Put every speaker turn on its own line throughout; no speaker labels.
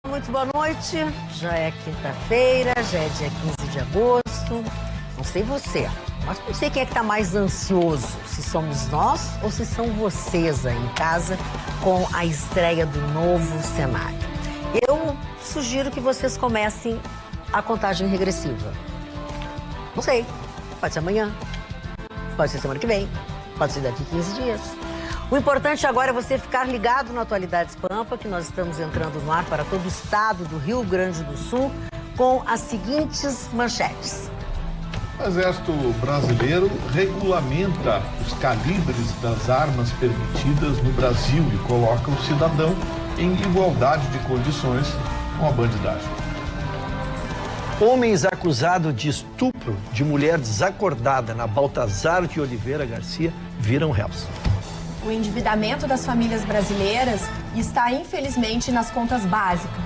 Muito boa noite. Já é quinta-feira, já é dia 15 de agosto. Não sei você, mas não sei quem é que tá mais ansioso, se somos nós ou se são vocês aí em casa com a estreia do novo cenário. Eu sugiro que vocês comecem a contagem regressiva. Não sei, pode ser amanhã, pode ser semana que vem, pode ser daqui 15 dias. O importante agora é você ficar ligado na Atualidades Pampa, que nós estamos entrando no ar para todo o estado do Rio Grande do Sul, com as seguintes manchetes.
O Exército Brasileiro regulamenta os calibres das armas permitidas no Brasil e coloca o cidadão em igualdade de condições com a bandidagem.
Homens acusados de estupro de mulher desacordada na Baltazar de Oliveira Garcia viram réus.
O endividamento das famílias brasileiras está, infelizmente, nas contas básicas.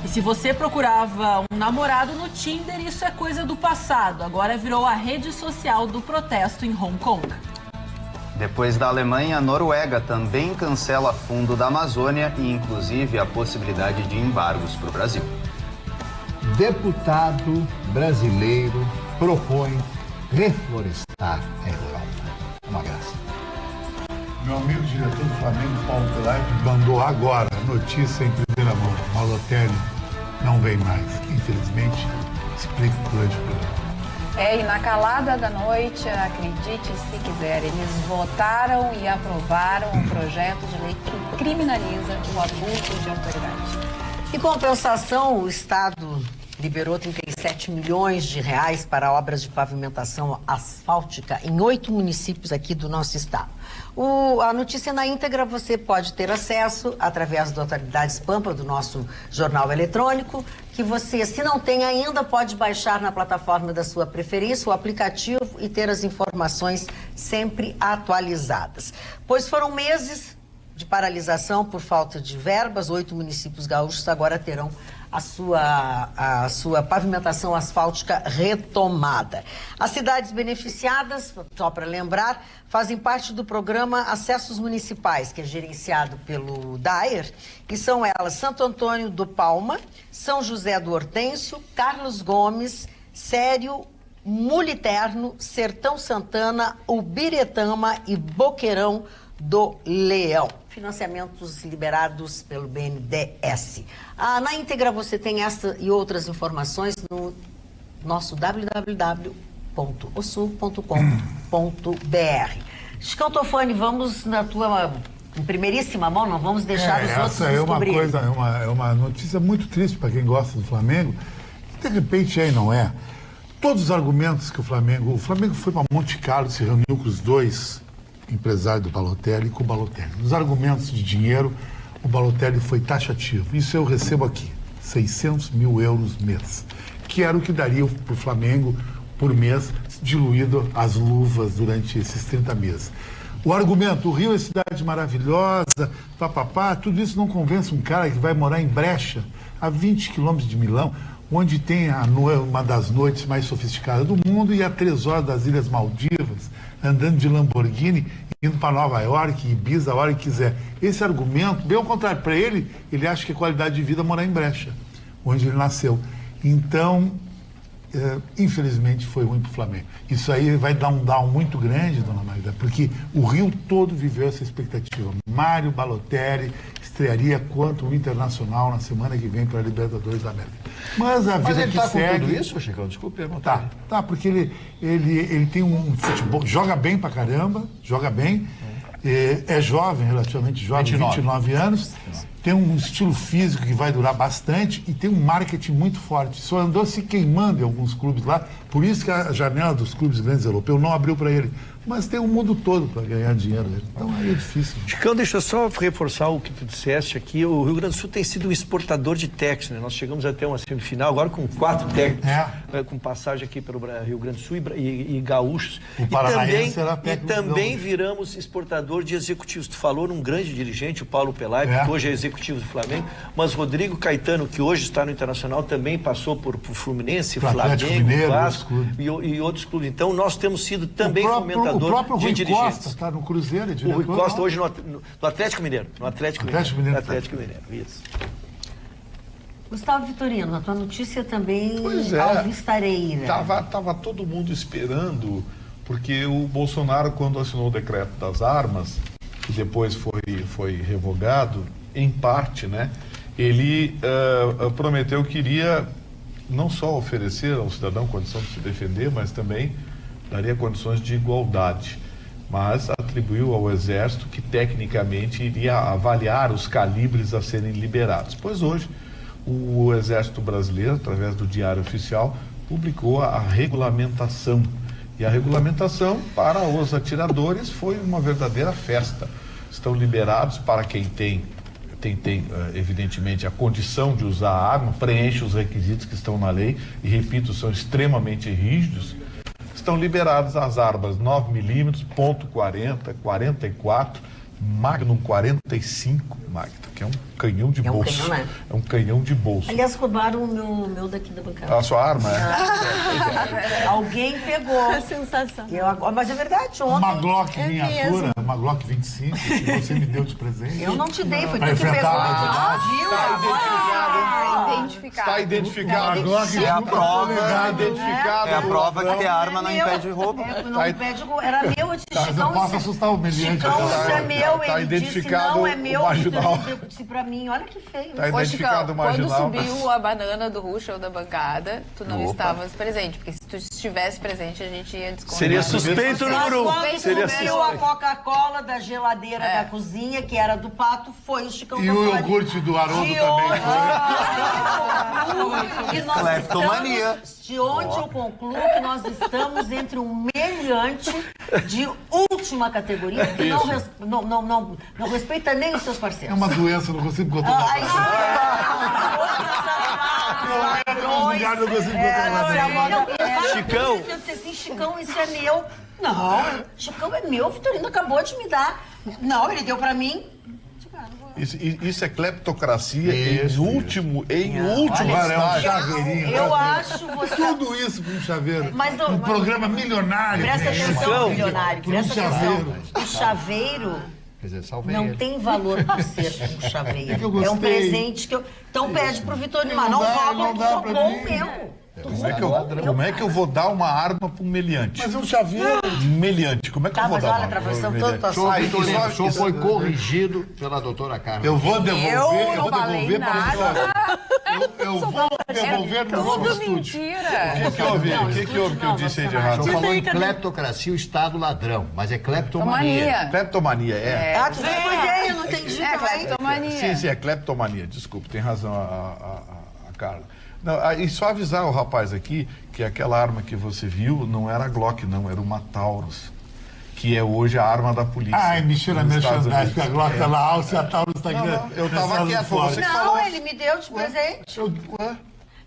E se você procurava um namorado no Tinder, isso é coisa do passado. Agora virou a rede social do protesto em Hong Kong.
Depois da Alemanha, a Noruega também cancela fundo da Amazônia e, inclusive, a possibilidade de embargos para o Brasil.
Deputado brasileiro propõe reflorestar a Europa. Uma graça.
Meu amigo diretor do Flamengo, Paulo Pelaide, mandou agora notícia em primeira mão. Balotelli não vem mais. Infelizmente, explico durante o programa.
E na calada da noite, acredite se quiser, eles votaram e aprovaram um projeto de lei que criminaliza o abuso de autoridade.
Em compensação, o Estado liberou 37 milhões de reais para obras de pavimentação asfáltica em 8 municípios aqui do nosso estado. A notícia na íntegra você pode ter acesso através do Atualidades Pampa, do nosso jornal eletrônico, que você, se não tem ainda, pode baixar na plataforma da sua preferência, o aplicativo, e ter as informações sempre atualizadas. Pois foram meses de paralisação por falta de verbas. 8 municípios gaúchos agora terão a sua pavimentação asfáltica retomada. As cidades beneficiadas, só para lembrar, fazem parte do programa Acessos Municipais, que é gerenciado pelo DAER, e são elas Santo Antônio do Palma, São José do Hortêncio, Carlos Gomes, Sério, Muliterno, Sertão Santana, Ubiretama e Boqueirão do Leão. Financiamentos liberados pelo BNDES. Na íntegra você tem essa e outras informações no nosso www.osul.com.br. Chicão Tofani, vamos na tua em primeiríssima mão, não vamos deixar os outros descobrirem.
Essa é uma notícia muito triste para quem gosta do Flamengo. De repente aí não é. Todos os argumentos que o Flamengo foi para Monte Carlo, se reuniu com os dois empresário do Balotelli, com o Balotelli. Nos argumentos de dinheiro, o Balotelli foi taxativo. Isso eu recebo aqui, 600 mil euros mês, que era o que daria para o Flamengo por mês, diluído as luvas durante esses 30 meses. O argumento, o Rio é cidade maravilhosa, papapá, tudo isso não convence um cara que vai morar em Brecha, a 20 quilômetros de Milão, onde tem uma das noites mais sofisticadas do mundo, e a 3 horas das Ilhas Maldivas, andando de Lamborghini, indo para Nova York, Ibiza, a hora que quiser. Esse argumento, bem ao contrário, para ele acha que é qualidade de vida morar em Brecha, onde ele nasceu. Então, infelizmente, foi ruim para o Flamengo. Isso aí vai dar um down muito grande, dona Magda, porque o Rio todo viveu essa expectativa. Mário Balotelli estrearia contra o Internacional na semana que vem para a Libertadores da América. Mas a vida que segue...
com tudo isso, Chicão? Desculpe perguntar.
Tá, porque ele tem um futebol, joga bem pra caramba, joga bem, é jovem, relativamente jovem, 29 anos, tem um estilo físico que vai durar bastante e tem um marketing muito forte. Só andou se queimando em alguns clubes lá, por isso que a janela dos clubes grandes europeus não abriu para ele. Mas tem o mundo todo para ganhar dinheiro. Então aí é difícil.
Chicão, deixa eu só reforçar o que tu disseste aqui. O Rio Grande do Sul tem sido um exportador de técnicos, né? Nós chegamos até uma semifinal, agora com 4 técnicos, com passagem aqui pelo Rio Grande do Sul e gaúchos.
O Paranaense era técnico.
E também viramos exportador de executivos. Tu falou num grande dirigente, o Paulo Pelaide, que hoje é executivo do Flamengo, mas Rodrigo Caetano, que hoje está no Internacional, também passou por Fluminense, Flamengo,
Mineiro,
Vasco e outros clubes. Então nós temos sido também fomentadores.
O próprio Rui
de
Costa está no Cruzeiro, é diretor.
O Rui Costa hoje no Atlético Mineiro. No Atlético Mineiro. Isso.
Gustavo Vitorino, a tua notícia também alvistareira.
Tava todo mundo esperando, porque o Bolsonaro, quando assinou o decreto das armas, que depois foi revogado, em parte, né? Ele prometeu que iria não só oferecer ao cidadão condição de se defender, mas também daria condições de igualdade. Mas atribuiu ao Exército que tecnicamente iria avaliar os calibres a serem liberados. Pois hoje, o Exército Brasileiro, através do Diário Oficial, publicou a regulamentação. E a regulamentação para os atiradores foi uma verdadeira festa. Estão liberados para quem tem evidentemente a condição de usar a arma, preenche os requisitos que estão na lei e, repito, são extremamente rígidos. Estão liberadas as armas 9mm, .40, 44, Magnum 45, Magda, que é um canhão de bolso.
Canhão, né?
É um canhão de bolso.
Aliás, roubaram o meu daqui da bancada.
A sua arma,
Alguém pegou.
Sensação.
Mas é verdade, ontem...
Uma Glock miniatura, uma Glock 25, que você me deu de presente.
Eu não te dei, foi
Pra
tu que pegou.
enfrentar a
Está identificado.
A Glock
É a prova.
Está identificado.
É a prova que ter arma não impede roubo.
Não impede roubo. Era meu, eu disse,
Mas eu
Chicão,
posso assustar o meliante.
Chicão, isso é meu.
Tá
Ele disse,
identificado
não, é meu.
o marginal.
Ele disse pra mim, olha que feio.
Está
Ô,
identificado
Chicão,
o marginal.
quando subiu a banana do Ruschel da bancada, tu não estavas presente, porque se tu estivesse presente, a gente ia descontar.
Seria suspeito
Mas
número 1.
quando
Seria
subiu a Coca-Cola da geladeira da cozinha, que era do Pato, foi o Chicão
E o iogurte do Haroldo também
E nós
Cleptomania.
estamos, de onde eu concluo que nós estamos entre um meliante de última categoria, que não respeita nem os seus
É
parceiros.
uma doença, não consigo controlar. Lugar não consigo controlar.
Chicão.
Eu disse assim, Chicão, isso é meu. Não, Chicão é meu, Vitorino acabou de me dar. Não, ele deu pra mim.
Isso é cleptocracia em último
Agora é um
estágio.
chaveirinho.
Eu acho você...
Tudo isso com um chaveiro.
Mas não-
um programa milionário.
Presta atenção, milionário,
Por um
presta
chaveiro.
atenção. O chaveiro
Quer dizer, salvei
não
ele.
tem valor por ser um chaveiro.
É que eu gostei.
É um presente que eu... Então pede pro Vitorino, mas
Não
não
dá,
rouba,
não
tu
dá pra
roubou
mim.
o meu.
Como é que eu vou dar uma arma para um meliante?
Mas é um chaveiro.
Meliante, como é que
Tá,
eu vou
mas
dar
olha,
uma arma
atravessou
pra um
toda a
meliante?
tua
Vitorino, o senhor foi corrigido pela doutora Carla.
Eu vou devolver,
Eu não falei
devolver para o
nada.
senhor. Eu vou devolver no novo
Tudo
estúdio.
mentira.
O que houve? O que houve que eu disse aí de
O
errado?
senhor falou em cleptocracia, o Estado ladrão, mas é cleptomania.
Tomania.
Cleptomania,
Ah, tu disse, pois é, eu não entendi
É,
também.
cleptomania.
Sim, é cleptomania. Desculpe, tem razão a Carla. Não, e só avisar o rapaz aqui que aquela arma que você viu não era Glock, não, era uma Taurus, que é hoje a arma da polícia.
Ai, mexeu na
nos Estados
merchandising,
Unidos.
porque a Glock tá na alça e a Taurus tá aqui.
Eu tava quieto, você que
Não,
falou.
ele me deu de presente.
Ué?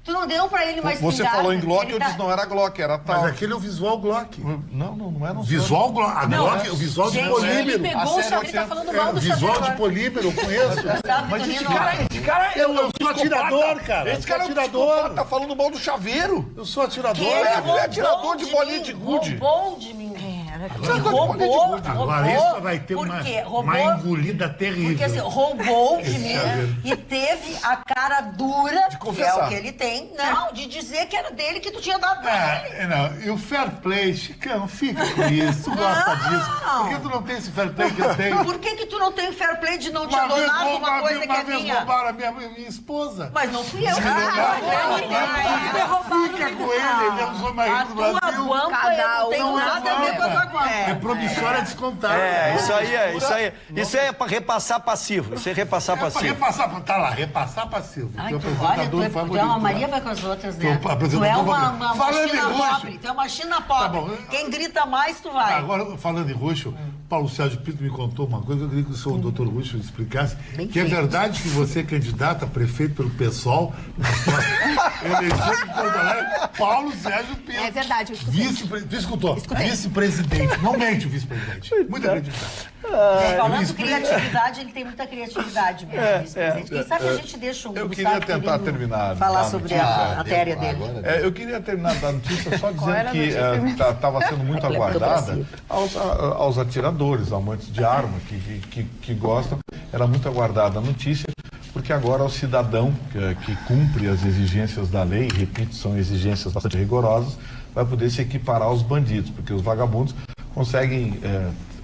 Tu não deu pra ele mais
Você
espingarda?
falou em Glock,
Ele
eu disse não era Glock, era
Mas
Taurus.
aquele é o visual Glock.
Não era um
Visual Glock. A Glock, o visual de
Gente,
polímero.
ele pegou o chaveiro e tá falando mal do
Visual
chaveiro
de
agora.
polímero, eu conheço.
Gustavo
Mas esse
Vitorino,
cara
Eu sou atirador, cara.
Esse cara é um psicopata, tá falando mal do chaveiro.
Eu sou atirador.
Ele é atirador de bolinha
mim,
de gude.
Roubou de mim.
Roubou.
Agora isso vai ter
Por quê?
uma engolida terrível.
Porque assim, roubou de mim
chaveiro.
e teve a cara dura, que é
confessar.
o que ele tem, não, de dizer que era dele que tu tinha dado pra ele.
Não, e o fair play, Chicão, fica com isso, tu gosta disso. Por que tu não tem esse fair play que eu tenho?
Por que tu não tem fair play de não te adonar de uma coisa que é
vez
minha?
roubaram a minha esposa.
Mas não fui eu.
Fica com ele é um homem
A
do
tua
Brasil.
guampa
Cada
não tem
um
nada a ver com a tua guampa.
É promissória descontada.
Isso aí é para repassar passivo. Isso é repassar
Pra
passivo.
repassar, tá lá, repassar passivo.
Ai,
Teu
tu, olha,
apresentador
tu é
favorito.
uma Maria vai com as outras, né?
Teu
Tu
apresentador
é uma
favorito. Falando em
China
roxo.
pobre. Tu é uma China pobre.
bom.
Quem grita mais, tu vai.
Agora, falando em Ruschel, Paulo Sérgio Pinto me contou uma coisa, eu queria que o senhor, doutor Ruschel, explicasse,
Bem
que é
feito.
verdade que você é candidato a prefeito pelo PSOL, nas próximas eleições de Porto Alegre, Paulo Sérgio Pinto.
É verdade, eu escutei.
Tu escutou? Vice-presidente, não mente o vice-presidente. Muita credibilidade.
Falando criatividade, ele tem muita criatividade mesmo, vice-presidente. Quem sabe a gente deixa o
Eu
Gustavo
queria tentar
Quirino
terminar
falar
da
sobre
notícia.
a matéria dele.
Eu queria terminar da notícia só dizendo
era a
que
notícia
estava sendo muito aguardada aos atiradores, amantes de arma que gostam. Era muito aguardada a notícia, porque porque agora o cidadão que cumpre as exigências da lei, repito, são exigências bastante rigorosas, vai poder se equiparar aos bandidos, porque os vagabundos conseguem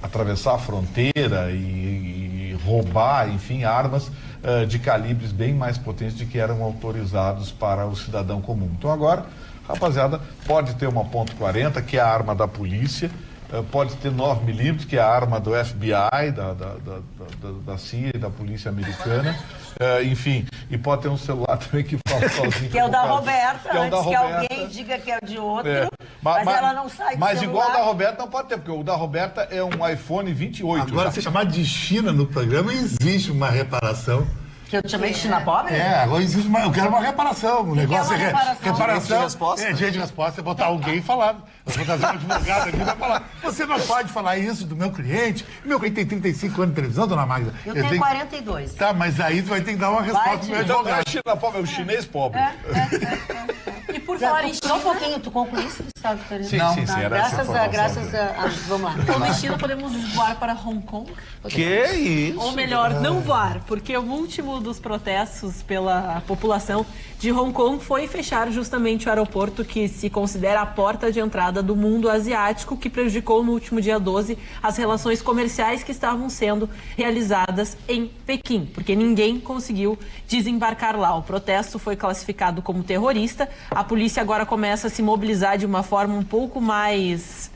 atravessar a fronteira e roubar, enfim, armas de calibres bem mais potentes do que eram autorizados para o cidadão comum. Então agora, rapaziada, pode ter uma .40, que é a arma da polícia, pode ter 9mm, que é a arma do FBI, da CIA e da polícia americana, enfim, e pode ter um celular também que fala sozinho.
Que é o da Roberta, antes que alguém diga que é o de outro, mas ela não sai do
Mas
celular.
igual o da Roberta não pode ter, porque o da Roberta é um iPhone 28.
Agora, se chamar de China no programa, existe uma reparação.
Que eu te chamei de China pobre?
Agora existe eu quero uma reparação. O negócio
é uma reparação?
Direito de resposta é botar alguém e falar. Eu vou trazer um advogado aqui e vai falar. Você não pode falar isso do meu cliente. Meu cliente tem 35 anos de televisão, dona Magda.
Eu tenho 42.
Tá, mas aí tu vai ter que dar uma resposta pro meu advogado.
Não é China pobre, é o chinês pobre.
E por falar em
Só um pouquinho, tu concluíste, sabe, Teresa?
Sim, era essa
Graças a... Vamos lá.
Falando em China, podemos voar para Hong Kong?
Que isso?
Ou melhor, não voar, porque o último dos protestos pela população de Hong Kong foi fechar justamente o aeroporto que se considera a porta de entrada do mundo asiático, que prejudicou no último dia 12 as relações comerciais que estavam sendo realizadas em Pequim, porque ninguém conseguiu desembarcar lá. O protesto foi classificado como terrorista. A polícia agora começa a se mobilizar de uma forma um pouco mais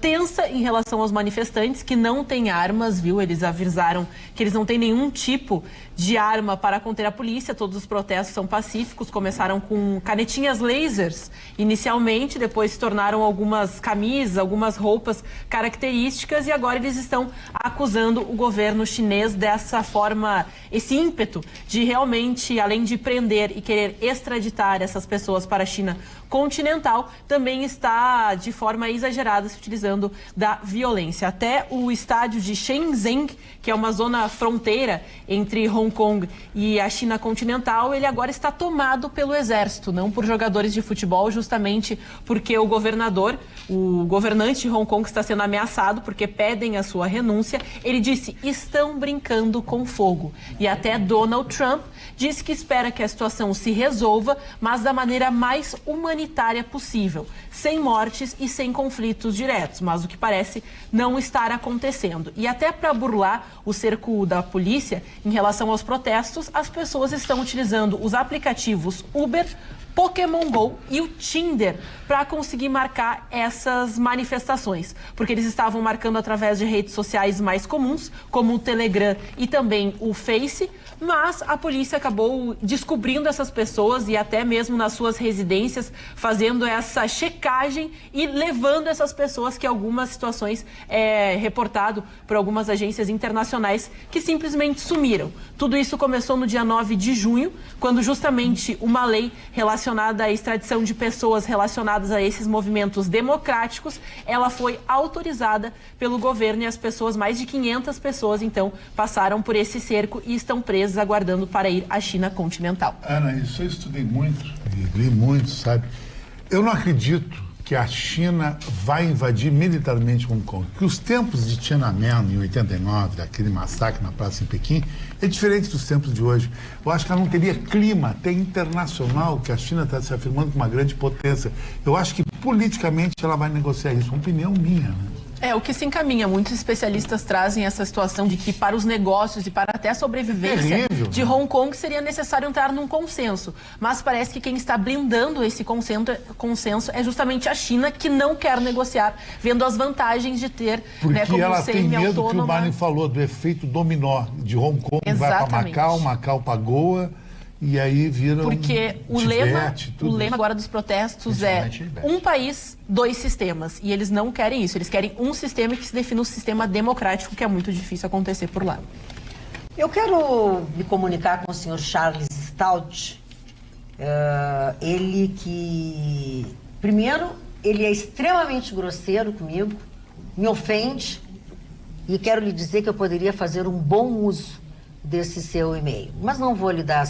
tensa em relação aos manifestantes que não têm armas, viu? Eles avisaram que eles não têm nenhum tipo de arma para conter a polícia. Todos os protestos são pacíficos, começaram com canetinhas lasers inicialmente, depois se tornaram algumas camisas, algumas roupas características e agora eles estão acusando o governo chinês dessa forma, esse ímpeto de realmente, além de prender e querer extraditar essas pessoas para a China continental, também está de forma exagerada se utilizando da violência. Até o estádio de Shenzhen, que é uma zona fronteira entre Hong Kong e a China continental, ele agora está tomado pelo exército, não por jogadores de futebol, justamente porque o governante de Hong Kong está sendo ameaçado porque pedem a sua renúncia. Ele disse, estão brincando com fogo. E até Donald Trump disse que espera que a situação se resolva, mas da maneira mais humanitária possível, sem mortes e sem conflitos diretos, mas o que parece não estar acontecendo. E até para burlar o cerco da polícia em relação aos protestos, as pessoas estão utilizando os aplicativos Uber, Pokémon Go e o Tinder para conseguir marcar essas manifestações, porque eles estavam marcando através de redes sociais mais comuns, como o Telegram e também o Face, mas a polícia acabou descobrindo essas pessoas e até mesmo nas suas residências, fazendo essa checagem e levando essas pessoas, que em algumas situações é reportado por algumas agências internacionais, que simplesmente sumiram. Tudo isso começou no dia 9 de junho, quando justamente uma lei relacionada à extradição de pessoas relacionadas a esses movimentos democráticos, ela foi autorizada pelo governo e as pessoas, mais de 500 pessoas, então, passaram por esse cerco e estão presas aguardando para ir à China continental.
Ana, isso eu estudei muito e li muito, sabe? Eu não acredito que a China vai invadir militarmente Hong Kong. Que os tempos de Tiananmen, em 89, daquele massacre na praça em Pequim, é diferente dos tempos de hoje. Eu acho que ela não teria clima até internacional, que a China está se afirmando como uma grande potência. Eu acho que politicamente ela vai negociar isso. Uma opinião minha, né?
É, o que se encaminha. Muitos especialistas trazem essa situação de que para os negócios e para até a sobrevivência de Hong Kong seria necessário entrar num consenso. Mas parece que quem está blindando esse consenso é justamente a China, que não quer negociar, vendo as vantagens de ter,
porque
como
ela tem medo que o
semi-autônoma.
Marlin falou, do efeito dominó, de Hong Kong
Exatamente.
vai para Macau, Macau para Goa, e aí vira
porque o lema agora dos protestos é um país, dois sistemas. E eles não querem isso. Eles querem um sistema que se defina um sistema democrático, que é muito difícil acontecer por lá.
Eu quero me comunicar com o senhor Charles Stout. Ele que... Primeiro, ele é extremamente grosseiro comigo, me ofende. E quero lhe dizer que eu poderia fazer um bom uso desse seu e-mail. Mas não vou lhe dar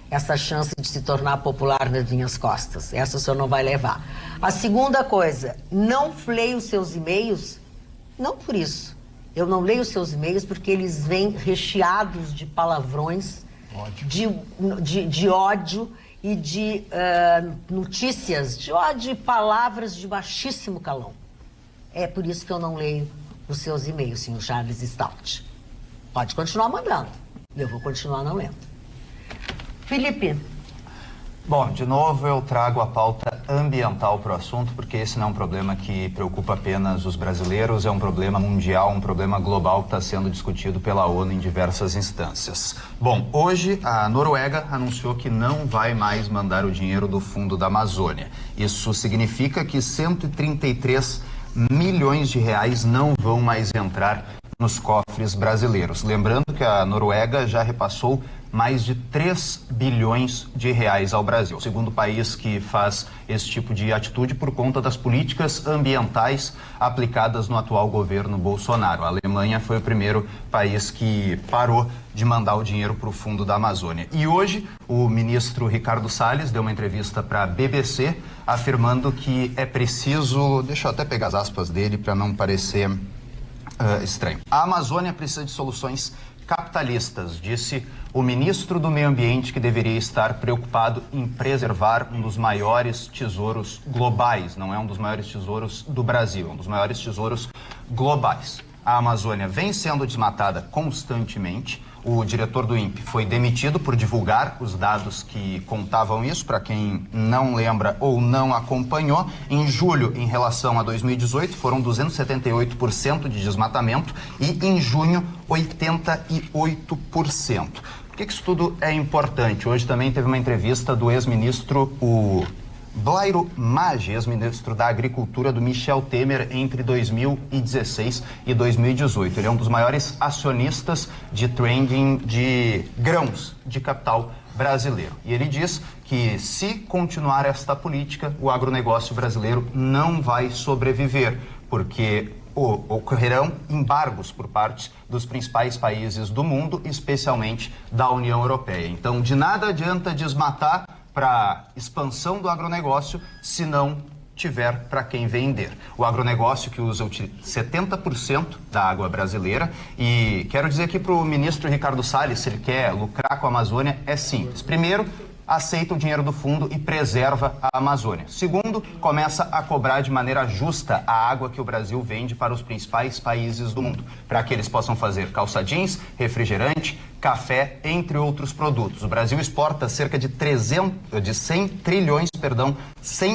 essa chance de se tornar popular nas minhas costas. Essa o senhor não vai levar. A segunda coisa, não leio os seus e-mails, não por isso. Eu não leio os seus e-mails porque eles vêm recheados de palavrões de ódio e de notícias, de ódio e palavras de baixíssimo calão. É por isso que eu não leio os seus e-mails, senhor Charles Stout. Pode continuar mandando, eu vou continuar não lendo. Felipe.
Bom, de novo eu trago a pauta ambiental para o assunto, porque esse não é um problema que preocupa apenas os brasileiros, é um problema mundial, um problema global que está sendo discutido pela ONU em diversas instâncias. Bom, hoje a Noruega anunciou que não vai mais mandar o dinheiro do Fundo da Amazônia. Isso significa que 133 milhões de reais não vão mais entrar nos cofres brasileiros. Lembrando que a Noruega já repassou mais de 3 bilhões de reais ao Brasil. O segundo país que faz esse tipo de atitude por conta das políticas ambientais aplicadas no atual governo Bolsonaro. A Alemanha foi o primeiro país que parou de mandar o dinheiro para o Fundo da Amazônia. E hoje o ministro Ricardo Salles deu uma entrevista para a BBC afirmando que é preciso... Deixa eu até pegar as aspas dele para não parecer estranho. A Amazônia precisa de soluções capitalistas, disse o ministro do Meio Ambiente, que deveria estar preocupado em preservar um dos maiores tesouros globais. Não é um dos maiores tesouros do Brasil, é um dos maiores tesouros globais. A Amazônia vem sendo desmatada constantemente. O diretor do INPE foi demitido por divulgar os dados que contavam isso, para quem não lembra ou não acompanhou. Em julho, em relação a 2018, foram 278% de desmatamento e em junho, 88%. Por que isso tudo é importante? Hoje também teve uma entrevista do ex-ministro, o Blairo Maggi, ex-ministro da Agricultura do Michel Temer, entre 2016 e 2018. Ele é um dos maiores acionistas de trading de grãos de capital brasileiro. E ele diz que, se continuar esta política, o agronegócio brasileiro não vai sobreviver, porque ocorrerão embargos por parte dos principais países do mundo, especialmente da União Europeia. Então, de nada adianta desmatar para expansão do agronegócio se não tiver para quem vender. O agronegócio que usa 70% da água brasileira, e quero dizer aqui para o ministro Ricardo Salles, se ele quer lucrar com a Amazônia, é simples. Primeiro, aceita o dinheiro do fundo e preserva a Amazônia. Segundo, começa a cobrar de maneira justa a água que o Brasil vende para os principais países do mundo, para que eles possam fazer calça jeans, refrigerante, café, entre outros produtos. O Brasil exporta cerca de 100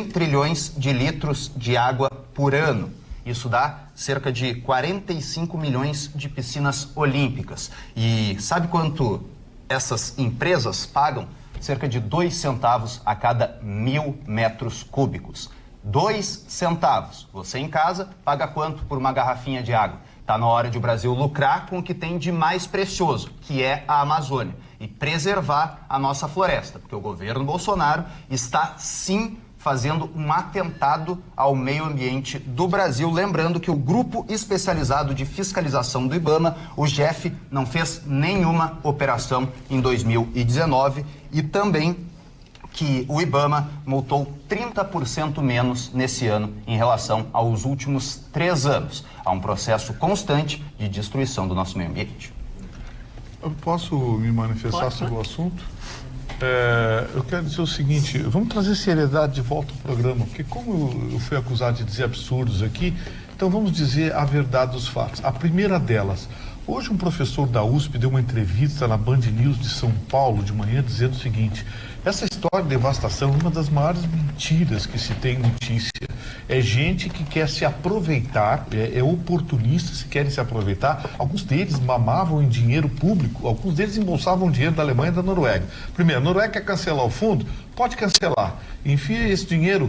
trilhões de litros de água por ano. Isso dá cerca de 45 milhões de piscinas olímpicas. E sabe quanto essas empresas pagam? Cerca de 2 centavos a cada 1.000 metros cúbicos. 2 centavos. Você em casa paga quanto por uma garrafinha de água? Está na hora de o Brasil lucrar com o que tem de mais precioso, que é a Amazônia, e preservar a nossa floresta, porque o governo Bolsonaro está, sim, fazendo um atentado ao meio ambiente do Brasil. Lembrando que o Grupo Especializado de Fiscalização do IBAMA, o GEF, não fez nenhuma operação em 2019 e também que o IBAMA multou 30% menos nesse ano em relação aos últimos 3 anos. Há um processo constante de destruição do nosso meio ambiente.
Eu posso me manifestar sobre o assunto? Eu quero dizer o seguinte, vamos trazer seriedade de volta ao programa, porque como eu fui acusado de dizer absurdos aqui, então vamos dizer a verdade dos fatos. A primeira delas, hoje um professor da USP deu uma entrevista na Band News de São Paulo de manhã dizendo o seguinte: essa história de devastação é uma das maiores mentiras que se tem notícia. É gente que quer se aproveitar, é oportunistas que querem se aproveitar. Alguns deles mamavam em dinheiro público, alguns deles embolsavam dinheiro da Alemanha e da Noruega. Primeiro, a Noruega quer cancelar o fundo? Pode cancelar. Enfia esse dinheiro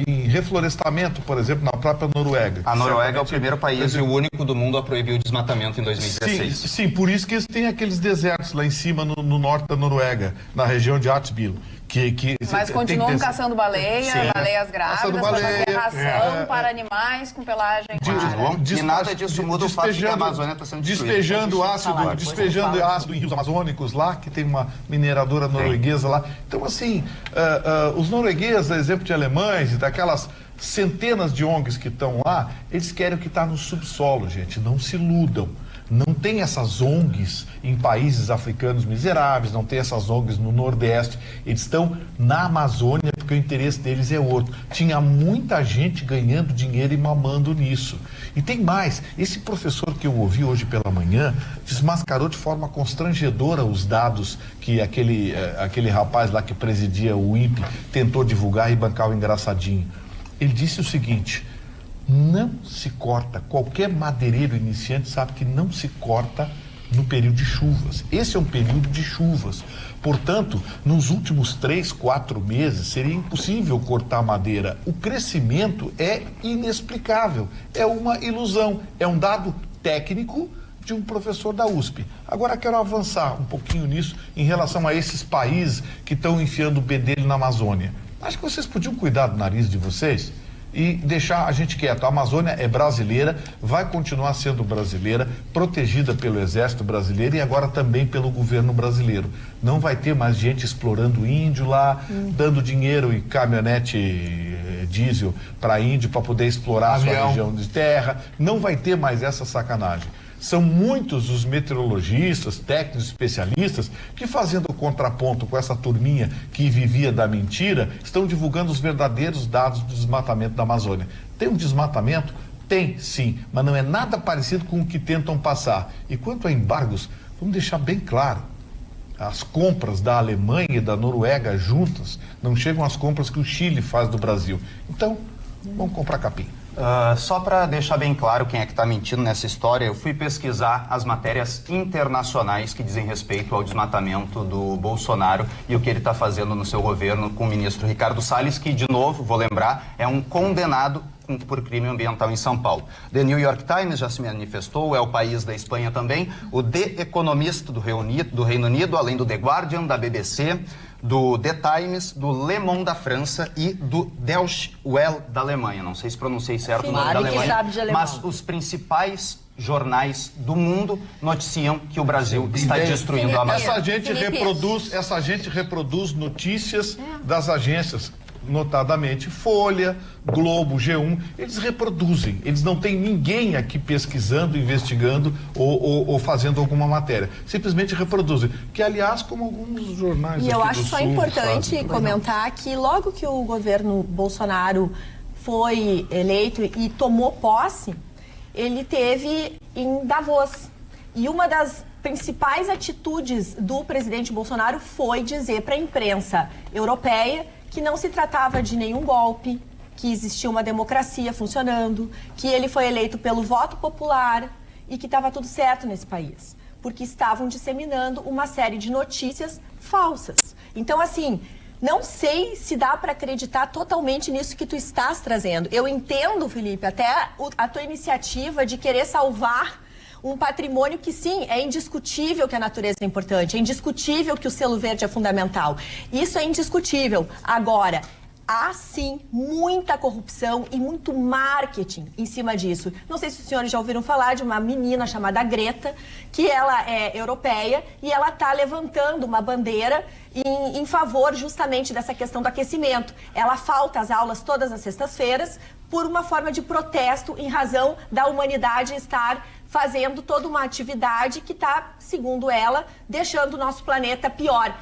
em reflorestamento, por exemplo, na própria Noruega.
A Noruega é o primeiro país e o único do mundo a proibir o desmatamento em 2016.
Sim, por isso que eles têm aqueles desertos lá em cima, no norte da Noruega, na região de Artsbil.
Mas continuam caçando baleias grávidas, para fazer ração para animais com pelagem clara.
E nada disso muda o fato de que a Amazônia está sendo destruída.
Despejando ácido em rios amazônicos lá, que tem uma mineradora norueguesa lá. Então, assim, os noruegueses, a exemplo de alemães e daquelas centenas de ONGs que estão lá, eles querem o que está no subsolo, gente. Não se iludam. Não tem essas ONGs em países africanos miseráveis, não tem essas ONGs no Nordeste. Eles estão na Amazônia porque o interesse deles é outro. Tinha muita gente ganhando dinheiro e mamando nisso. E tem mais, esse professor que eu ouvi hoje pela manhã desmascarou de forma constrangedora os dados que aquele rapaz lá que presidia o INPE tentou divulgar e bancar o engraçadinho. Ele disse o seguinte: não se corta, qualquer madeireiro iniciante sabe que não se corta no período de chuvas. Esse é um período de chuvas. Portanto, nos últimos 3, 4 meses seria impossível cortar madeira. O crescimento é inexplicável, é uma ilusão, é um dado técnico de um professor da USP. Agora quero avançar um pouquinho nisso em relação a esses países que estão enfiando o bedelho na Amazônia. Acho que vocês podiam cuidar do nariz de vocês e deixar a gente quieto. A Amazônia é brasileira, vai continuar sendo brasileira, protegida pelo Exército Brasileiro e agora também pelo governo brasileiro. Não vai ter mais gente explorando índio lá, dando dinheiro e caminhonete diesel para índio para poder explorar a sua região de terra. Não vai ter mais essa sacanagem. São muitos os meteorologistas, técnicos, especialistas que, fazendo o contraponto com essa turminha que vivia da mentira, estão divulgando os verdadeiros dados do desmatamento da Amazônia. Tem um desmatamento? Tem, sim, mas não é nada parecido com o que tentam passar. E quanto a embargos, vamos deixar bem claro, as compras da Alemanha e da Noruega juntas não chegam às compras que o Chile faz do Brasil. Então, vamos comprar capim.
Só para deixar bem claro quem é que está mentindo nessa história, eu fui pesquisar as matérias internacionais que dizem respeito ao desmatamento do Bolsonaro e o que ele está fazendo no seu governo com o ministro Ricardo Salles, que, de novo, vou lembrar, é um condenado por crime ambiental em São Paulo. The New York Times já se manifestou, é o País da Espanha também, o The Economist do Reino Unido, além do The Guardian, da BBC, do The Times, do Le Monde da França e do Deutsche Welle da Alemanha. Não sei se pronunciei certo o nome da Alemanha,
sabe de alemão.
mas os principais jornais do mundo noticiam que o Brasil está destruindo a Amazônia.
Essa gente reproduz notícias das agências, notadamente Folha, Globo, G1, eles reproduzem, eles não têm ninguém aqui pesquisando, investigando ou fazendo alguma matéria, simplesmente reproduzem, que aliás, como alguns jornais
E eu acho só importante comentar que logo que o governo Bolsonaro foi eleito e tomou posse, ele teve em Davos, e uma das principais atitudes do presidente Bolsonaro foi dizer para a imprensa europeia que não se tratava de nenhum golpe, que existia uma democracia funcionando, que ele foi eleito pelo voto popular e que estava tudo certo nesse país, porque estavam disseminando uma série de notícias falsas. Então, assim, não sei se dá para acreditar totalmente nisso que tu estás trazendo. Eu entendo, Felipe, até a tua iniciativa de querer salvar um patrimônio que, sim, é indiscutível que a natureza é importante, é indiscutível que o selo verde é fundamental. Isso é indiscutível. Agora, há, sim, muita corrupção e muito marketing em cima disso. Não sei se os senhores já ouviram falar de uma menina chamada Greta, que ela é europeia e ela está levantando uma bandeira em favor justamente dessa questão do aquecimento. Ela falta às aulas todas as sextas-feiras por uma forma de protesto em razão da humanidade estar fazendo toda uma atividade que está, segundo ela, deixando o nosso planeta pior.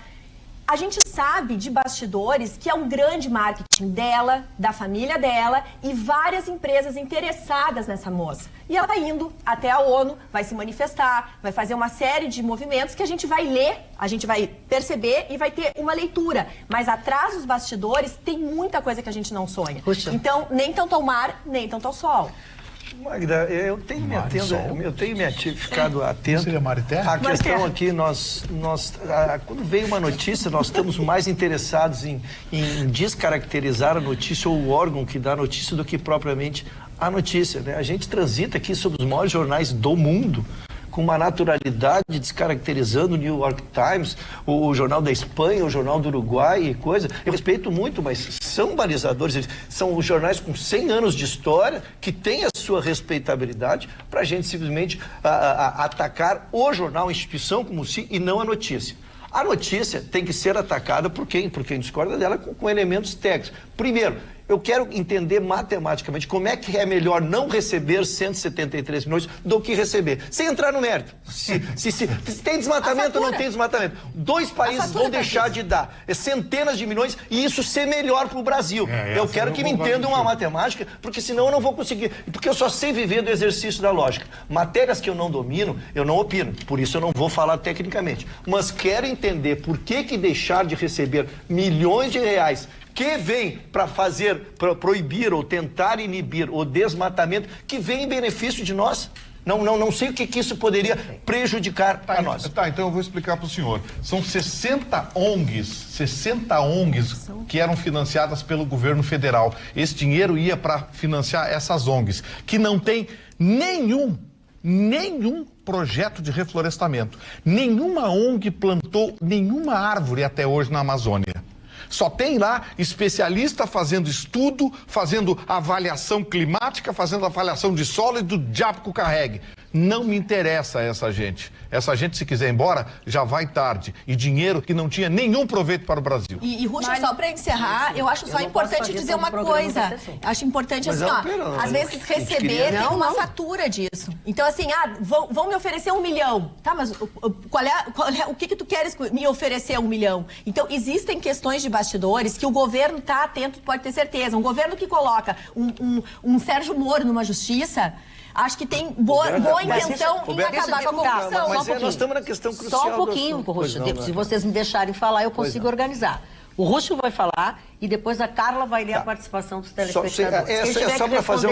A gente sabe de bastidores que é um grande marketing dela, da família dela e várias empresas interessadas nessa moça. E ela está indo até a ONU, vai se manifestar, vai fazer uma série de movimentos que a gente vai ler, a gente vai perceber e vai ter uma leitura. Mas atrás dos bastidores tem muita coisa que a gente não sonha. Puxa. Então, nem tanto ao mar, nem tanto ao sol.
Magda, eu tenho ficado atento.
Seria mar e terra?
A questão aqui, quando vem uma notícia, nós estamos mais interessados em descaracterizar a notícia ou o órgão que dá a notícia do que propriamente a notícia, né? A gente transita aqui sobre os maiores jornais do mundo, com uma naturalidade, descaracterizando o New York Times, o Jornal da Espanha, o Jornal do Uruguai e coisa. Eu respeito muito, mas são balizadores, eles são os jornais com 100 anos de história que têm a sua respeitabilidade para a gente simplesmente atacar o jornal, a instituição como si, e não a notícia. A notícia tem que ser atacada por quem discorda dela com elementos técnicos. Primeiro, Eu quero entender matematicamente como é que é melhor não receber 173 milhões do que receber. Sem entrar no mérito. Se tem desmatamento ou não tem desmatamento. 2 países vão deixar de dar centenas de milhões e isso ser melhor para o Brasil. Eu quero que me entendam uma matemática, porque senão eu não vou conseguir. Porque eu só sei viver do exercício da lógica. Matérias que eu não domino, eu não opino. Por isso eu não vou falar tecnicamente. Mas quero entender por que deixar de receber milhões de reais que vem para proibir ou tentar inibir o desmatamento, que vem em benefício de nós. Não sei o que isso poderia prejudicar a nós.
Tá, então eu vou explicar para o senhor. São 60 ONGs que eram financiadas pelo governo federal. Esse dinheiro ia para financiar essas ONGs, que não tem nenhum projeto de reflorestamento. Nenhuma ONG plantou nenhuma árvore até hoje na Amazônia. Só tem lá especialista fazendo estudo, fazendo avaliação climática, fazendo avaliação de solo e do diabo que o carregue. Não me interessa essa gente. Essa gente, se quiser ir embora, já vai tarde. E dinheiro que não tinha nenhum proveito para o Brasil.
E Ruxa, só para encerrar, eu acho só importante dizer uma coisa. Acho importante, assim, ó, às vezes receber tem uma fatura disso. Então, assim, vão me oferecer 1 milhão. Tá, mas o que tu queres me oferecer 1 milhão? Então, existem questões de bastidores que o governo está atento, pode ter certeza. Um governo que coloca um Sérgio Moro numa justiça, acho que tem boa intenção em acabar com a corrupção.
Mas nós estamos na questão crucial.
Só um pouquinho, Ruxa. Se vocês me deixarem falar, eu consigo organizar. O Ruxo vai falar e depois a Carla vai ler a participação dos telespectadores.
É só para fazer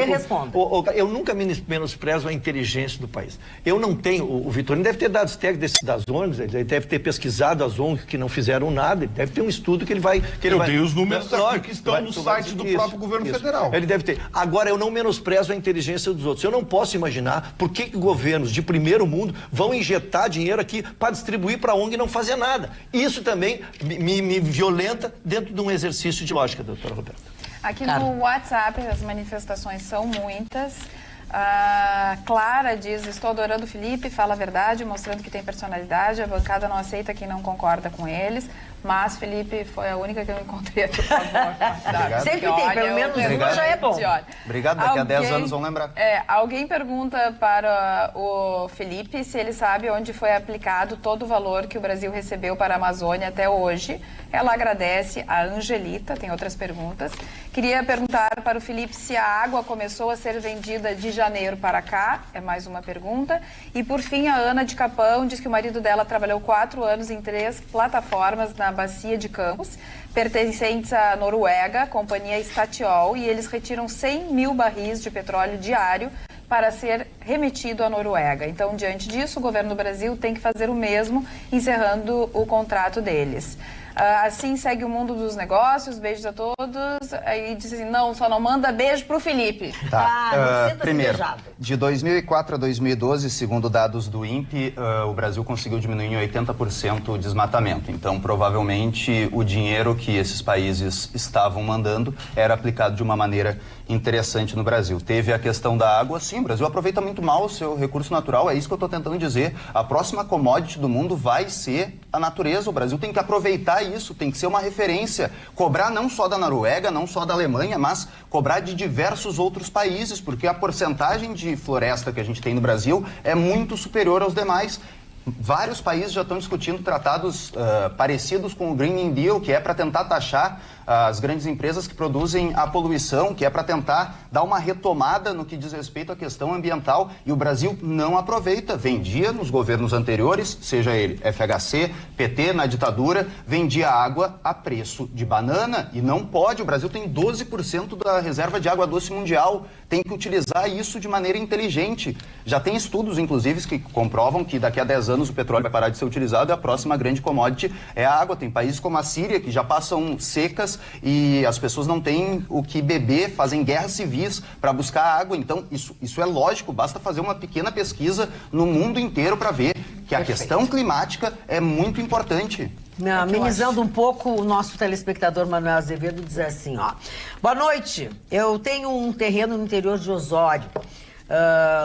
eu nunca menosprezo a inteligência do país. Eu não tenho... O Vitorino deve ter dados técnicos das ONGs, ele deve ter pesquisado as ONGs que não fizeram nada, ele deve ter um estudo que ele vai...
Eu dei os números aqui que estão no site do próprio governo federal.
Ele deve ter. Agora, eu não menosprezo a inteligência dos outros. Eu não posso imaginar por que governos de primeiro mundo vão injetar dinheiro aqui para distribuir para a ONG e não fazer nada. Isso também me violenta dentro de um exercício de lógica, doutora Roberta.
Aqui no WhatsApp as manifestações são muitas. Clara diz, estou adorando o Felipe, fala a verdade, mostrando que tem personalidade, a bancada não aceita quem não concorda com eles, mas Felipe foi a única que eu encontrei, por favor.
Sempre tem, pelo menos uma já é bom.
Obrigado, daqui a 10 anos vão lembrar.
Alguém pergunta para o Felipe se ele sabe onde foi aplicado todo o valor que o Brasil recebeu para a Amazônia até hoje. Ela agradece a Angelita, tem outras perguntas. Queria perguntar para o Felipe se a água começou a ser vendida de janeiro para cá, é mais uma pergunta. E por fim, a Ana de Capão diz que o marido dela trabalhou 4 anos em 3 plataformas na Bacia de Campos, pertencentes à Noruega, companhia Statoil, e eles retiram 100 mil barris de petróleo diário para ser remetido à Noruega. Então, diante disso, o governo do Brasil tem que fazer o mesmo, encerrando o contrato deles. Assim segue o mundo dos negócios, beijos a todos. Aí diz assim, não, só não manda beijo pro Felipe.
Primeiro, de 2004 a 2012, segundo dados do INPE, o Brasil conseguiu diminuir em 80% o desmatamento. Então, provavelmente, o dinheiro que esses países estavam mandando era aplicado de uma maneira interessante no Brasil. Teve a questão da água, sim, o Brasil aproveita muito mal o seu recurso natural, é isso que eu estou tentando dizer. A próxima commodity do mundo vai ser a natureza, o Brasil tem que aproveitar isso, tem que ser uma referência, cobrar não só da Noruega, não só da Alemanha, mas cobrar de diversos outros países, porque a porcentagem de floresta que a gente tem no Brasil é muito superior aos demais. Vários países já estão discutindo tratados parecidos com o Green New Deal, que é para tentar taxar as grandes empresas que produzem a poluição, que é para tentar dar uma retomada no que diz respeito à questão ambiental, e o Brasil não aproveita. Vendia nos governos anteriores, seja ele FHC, PT, na ditadura, vendia água a preço de banana, e não pode. O Brasil tem 12% da reserva de água doce mundial, tem que utilizar isso de maneira inteligente. Já tem estudos, inclusive, que comprovam que daqui a 10 anos o petróleo vai parar de ser utilizado e a próxima grande commodity é a água. Tem países como a Síria que já passam secas e as pessoas não têm o que beber, fazem guerras civis para buscar água. Então, isso é lógico, basta fazer uma pequena pesquisa no mundo inteiro para ver que a questão climática é muito importante.
Amenizando um pouco, o nosso telespectador Manuel Azevedo diz assim, ó. Boa noite, eu tenho um terreno no interior de Osório,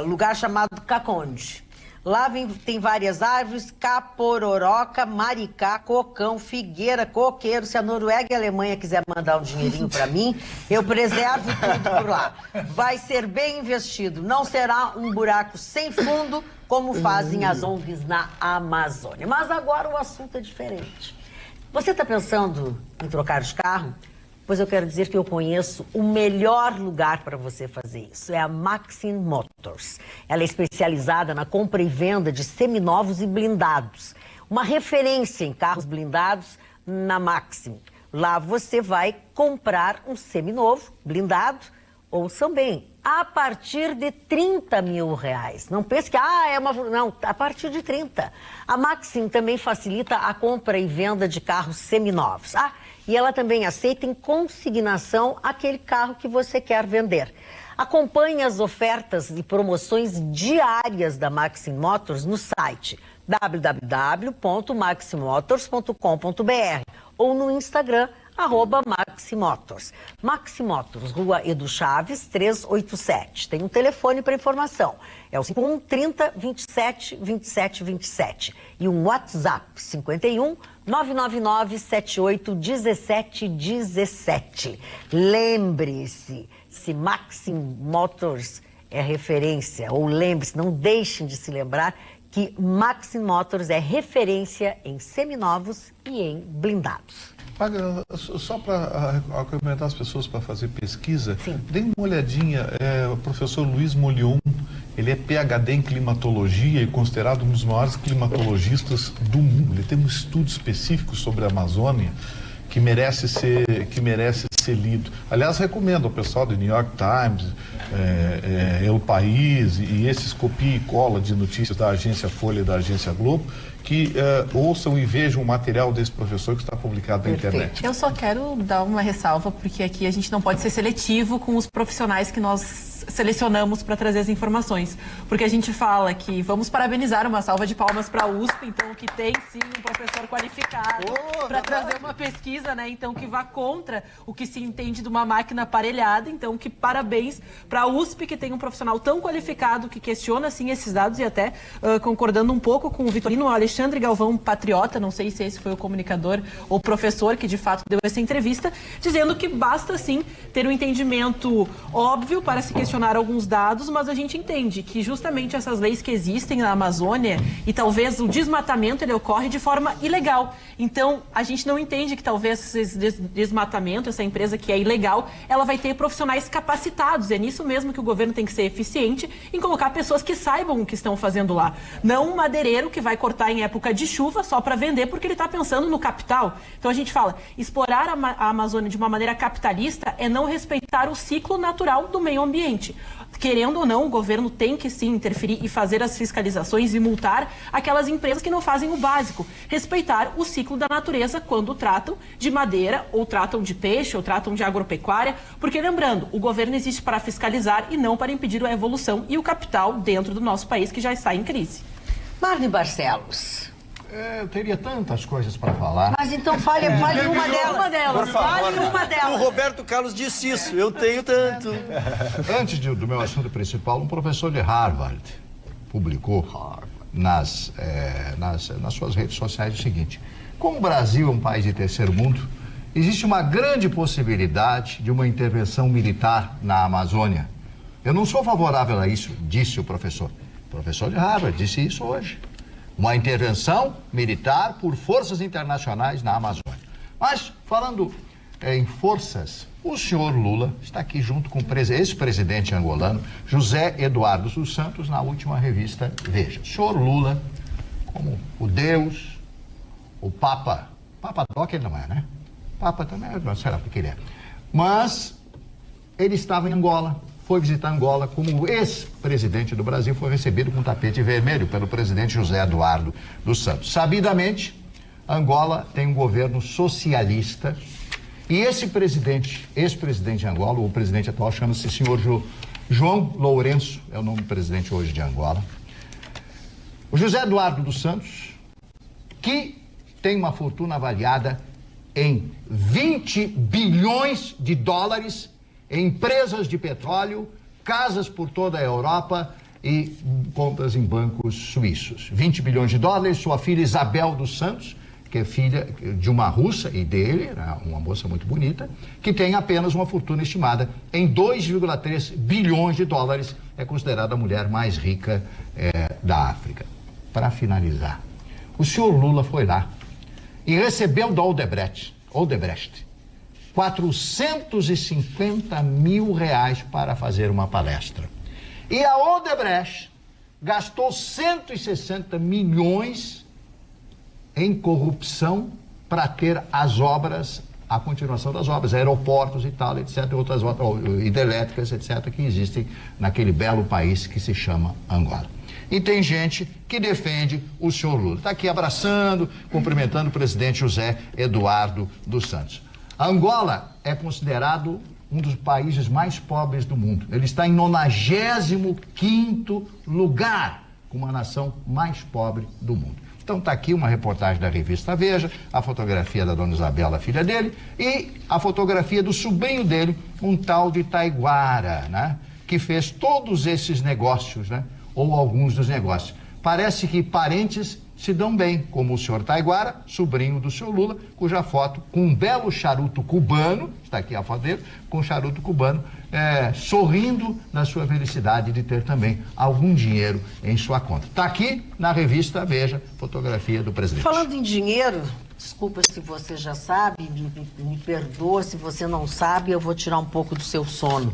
lugar chamado Caconde. Lá tem várias árvores, capororoca, maricá, cocão, figueira, coqueiro. Se a Noruega e a Alemanha quiser mandar um dinheirinho para mim, eu preservo tudo por lá. Vai ser bem investido, não será um buraco sem fundo, como fazem as ONGs na Amazônia. Mas agora o assunto é diferente. Você está pensando em trocar de carro? Pois eu quero dizer que eu conheço o melhor lugar para você fazer isso. É a Maxim Motors. Ela é especializada na compra e venda de seminovos e blindados. Uma referência em carros blindados na Maxim. Lá você vai comprar um seminovo, blindado, ou também a partir de R$30 mil. Não pense que Não, a partir de 30. A Maxim também facilita a compra e venda de carros seminovos. E ela também aceita em consignação aquele carro que você quer vender. Acompanhe as ofertas e promoções diárias da Maxim Motors no site www.maximotors.com.br ou no Instagram, @Maximotors. Maximotors, Rua Edu Chaves, 387. Tem um telefone para informação. É o 51 30 27 27 27. E um WhatsApp, 51 999 78 17 17. Lembre-se, se Maxim Motors é referência, ou lembre-se, não deixem de se lembrar que Maxim Motors é referência em seminovos e em blindados.
Só para recomendar as pessoas para fazer pesquisa, dê uma olhadinha, o professor Luiz Molion, ele é PhD em climatologia e considerado um dos maiores climatologistas do mundo. Ele tem um estudo específico sobre a Amazônia que merece ser lido. Aliás, recomendo ao pessoal do New York Times, El País e esses copia e cola de notícias da agência Folha e da agência Globo, que ouçam e vejam o material desse professor que está publicado na internet.
Eu só quero dar uma ressalva, porque aqui a gente não pode ser seletivo com os profissionais que nós selecionamos para trazer as informações. Porque a gente fala que vamos parabenizar, uma salva de palmas para a USP, então que tem sim um professor qualificado para trazer uma pesquisa, né? Então que vá contra o que se entende de uma máquina aparelhada. Então que parabéns para a USP, que tem um profissional tão qualificado que questiona assim esses dados, e até concordando um pouco com o Vitorino, o Alexandre Galvão, patriota, não sei se esse foi o comunicador ou professor que de fato deu essa entrevista, dizendo que basta sim ter um entendimento óbvio para se questionar alguns dados, mas a gente entende que justamente essas leis que existem na Amazônia, e talvez o desmatamento ele ocorre de forma ilegal. Então a gente não entende que talvez esse desmatamento, essa empresa que é ilegal, ela vai ter profissionais capacitados. É nisso mesmo que o governo tem que ser eficiente, em colocar pessoas que saibam o que estão fazendo lá. Não um madeireiro que vai cortar em época de chuva só para vender porque ele está pensando no capital. Então a gente fala, explorar a Amazônia de uma maneira capitalista é não respeitar o ciclo natural do meio ambiente. Querendo ou não, o governo tem que sim interferir e fazer as fiscalizações e multar aquelas empresas que não fazem o básico. Respeitar o ciclo da natureza quando tratam de madeira, ou tratam de peixe, ou tratam de agropecuária. Porque, lembrando, o governo existe para fiscalizar e não para impedir a evolução e o capital dentro do nosso país, que já está em crise.
Marne Barcelos.
Eu teria tantas coisas para falar.
Mas então fale uma delas.
Por favor.
Fale uma delas.
O Roberto Carlos disse isso, eu tenho tanto.
Antes do meu assunto principal, um professor de Harvard publicou nas suas redes sociais o seguinte: como o Brasil é um país de terceiro mundo, existe uma grande possibilidade de uma intervenção militar na Amazônia. Eu não sou favorável a isso, disse o professor. O professor de Harvard disse isso hoje. Uma intervenção militar por forças internacionais na Amazônia. Mas, falando em forças, o senhor Lula está aqui junto com o ex-presidente angolano, José Eduardo dos Santos, na última revista Veja. O senhor Lula, como o Deus, o Papa Doc ele não é, né? Papa também, não sei lá o que ele é. Mas ele estava em Angola. Foi visitar Angola como ex-presidente do Brasil, foi recebido com tapete vermelho pelo presidente José Eduardo dos Santos. Sabidamente, Angola tem um governo socialista e esse presidente, ex-presidente de Angola, o presidente atual chama-se senhor João Lourenço, é o nome do presidente hoje de Angola. O José Eduardo dos Santos, que tem uma fortuna avaliada em 20 bilhões de dólares, empresas de petróleo, casas por toda a Europa, e contas em bancos suíços. 20 bilhões de dólares, sua filha Isabel dos Santos, que é filha de uma russa e dele, uma moça muito bonita, que tem apenas uma fortuna estimada em 2,3 bilhões de dólares, é considerada a mulher mais rica da África. Para finalizar, o senhor Lula foi lá e recebeu da Odebrecht 450 mil reais para fazer uma palestra. E a Odebrecht gastou 160 milhões em corrupção para ter as obras, a continuação das obras, aeroportos e tal, etc., outras hidrelétricas, etc., que existem naquele belo país que se chama Angola. E tem gente que defende o senhor Lula. Está aqui abraçando, cumprimentando o presidente José Eduardo dos Santos. Angola é considerado um dos países mais pobres do mundo. Ele está em 95º lugar, como a nação mais pobre do mundo. Então está aqui uma reportagem da revista Veja, a fotografia da dona Isabela, filha dele, e a fotografia do sobrinho dele, um tal de Taiguara, né? Que fez todos esses negócios, né? Ou alguns dos negócios. Parece que parentes se dão bem, como o senhor Taiguara, sobrinho do senhor Lula, cuja foto, com um belo charuto cubano, está aqui a foto dele, com um charuto cubano, sorrindo na sua felicidade de ter também algum dinheiro em sua conta. Está aqui na revista Veja, fotografia do presidente.
Falando em dinheiro, desculpa se você já sabe, me perdoa se você não sabe, eu vou tirar um pouco do seu sono.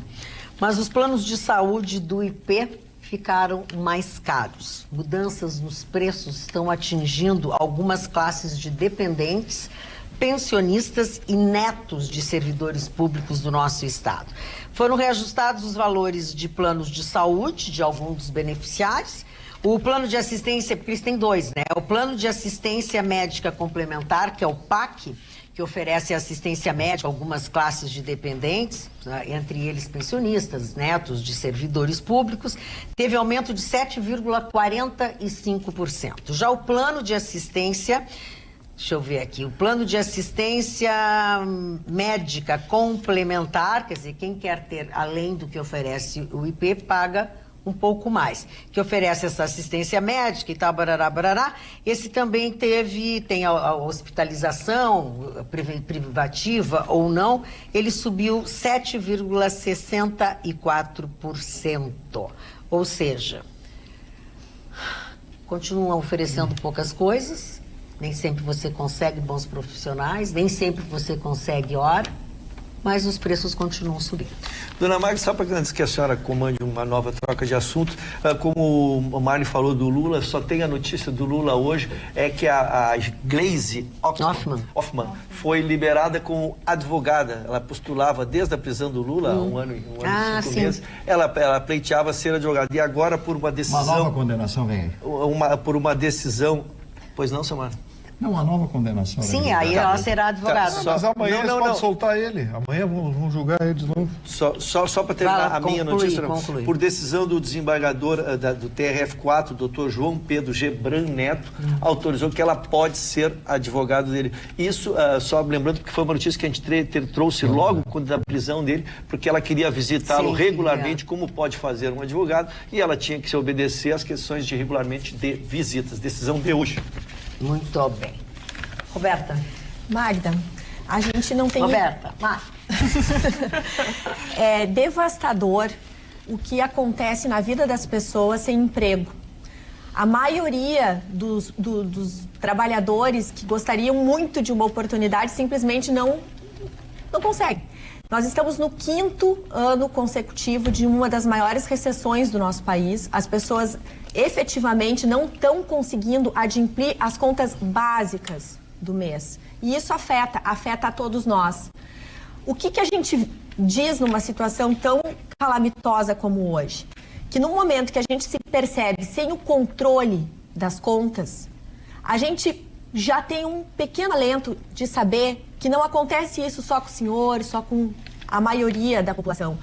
Mas os planos de saúde do IP ficaram mais caros. Mudanças nos preços estão atingindo algumas classes de dependentes, pensionistas e netos de servidores públicos do nosso estado. Foram reajustados os valores de planos de saúde de alguns dos beneficiários. O plano de assistência, porque eles têm dois, né? O plano de assistência médica complementar, que é o PAC, que oferece assistência médica a algumas classes de dependentes, entre eles pensionistas, netos de servidores públicos, teve aumento de 7,45%. Já o plano de assistência, deixa eu ver aqui, o plano de assistência médica complementar, quer dizer, quem quer ter além do que oferece o IP, paga um pouco mais, que oferece essa assistência médica e tal, barará, barará. Esse também tem a hospitalização privativa ou não, ele subiu 7,64%. Ou seja, continuam oferecendo poucas coisas, nem sempre você consegue bons profissionais, nem sempre você consegue hora, mas os preços continuam subindo.
Dona Magda, só para antes que a senhora comande uma nova troca de assunto, como o Marne falou do Lula, só tem a notícia do Lula hoje, é que a Gleisi Hoffmann foi liberada como advogada. Ela postulava desde a prisão do Lula, um ano e 5 meses, ela pleiteava ser advogada. E agora, por uma decisão...
Uma nova condenação vem aí.
Por uma decisão... Pois não, seu Marne?
Não, uma nova condenação.
Sim, aí ela será advogada.
Mas amanhã eles podem soltar ele. Amanhã vão julgar ele de novo.
Só para terminar a minha notícia. Por decisão do desembargador do TRF4, doutor João Pedro Gebran Neto, autorizou que ela pode ser advogado dele. Isso, só lembrando que foi uma notícia que a gente trouxe logo quando da prisão dele, porque ela queria visitá-lo regularmente, como pode fazer um advogado, e ela tinha que se obedecer às questões de regularmente de visitas. Decisão de hoje.
Muito bem. Roberta.
Magda, a gente não tem...
Roberta,
é devastador o que acontece na vida das pessoas sem emprego. A maioria dos trabalhadores que gostariam muito de uma oportunidade simplesmente não consegue. Nós estamos no 5º ano consecutivo de uma das maiores recessões do nosso país. As pessoas efetivamente não estão conseguindo adimplir as contas básicas do mês. E isso afeta a todos nós. O que a gente diz numa situação tão calamitosa como hoje? Que no momento que a gente se percebe sem o controle das contas, a gente já tem um pequeno alento de saber que não acontece isso só com o senhor, só com a maioria da população.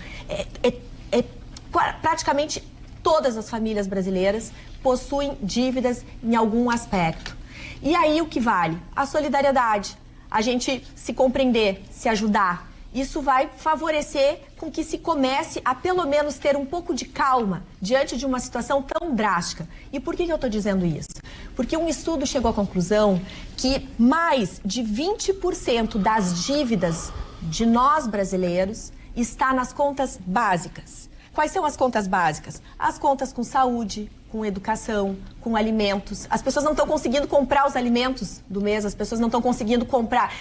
Praticamente todas as famílias brasileiras possuem dívidas em algum aspecto. E aí o que vale? A solidariedade. A gente se compreender, se ajudar. isso vai favorecer com que se comece a pelo menos ter um pouco de calma diante de uma situação tão drástica. E por que eu estou dizendo isso? Porque um estudo chegou à conclusão que mais de 20% das dívidas de nós brasileiros está nas contas básicas. Quais são as contas básicas? As contas com saúde, com educação, com alimentos. As pessoas não estão conseguindo comprar os alimentos do mês, as pessoas não estão conseguindo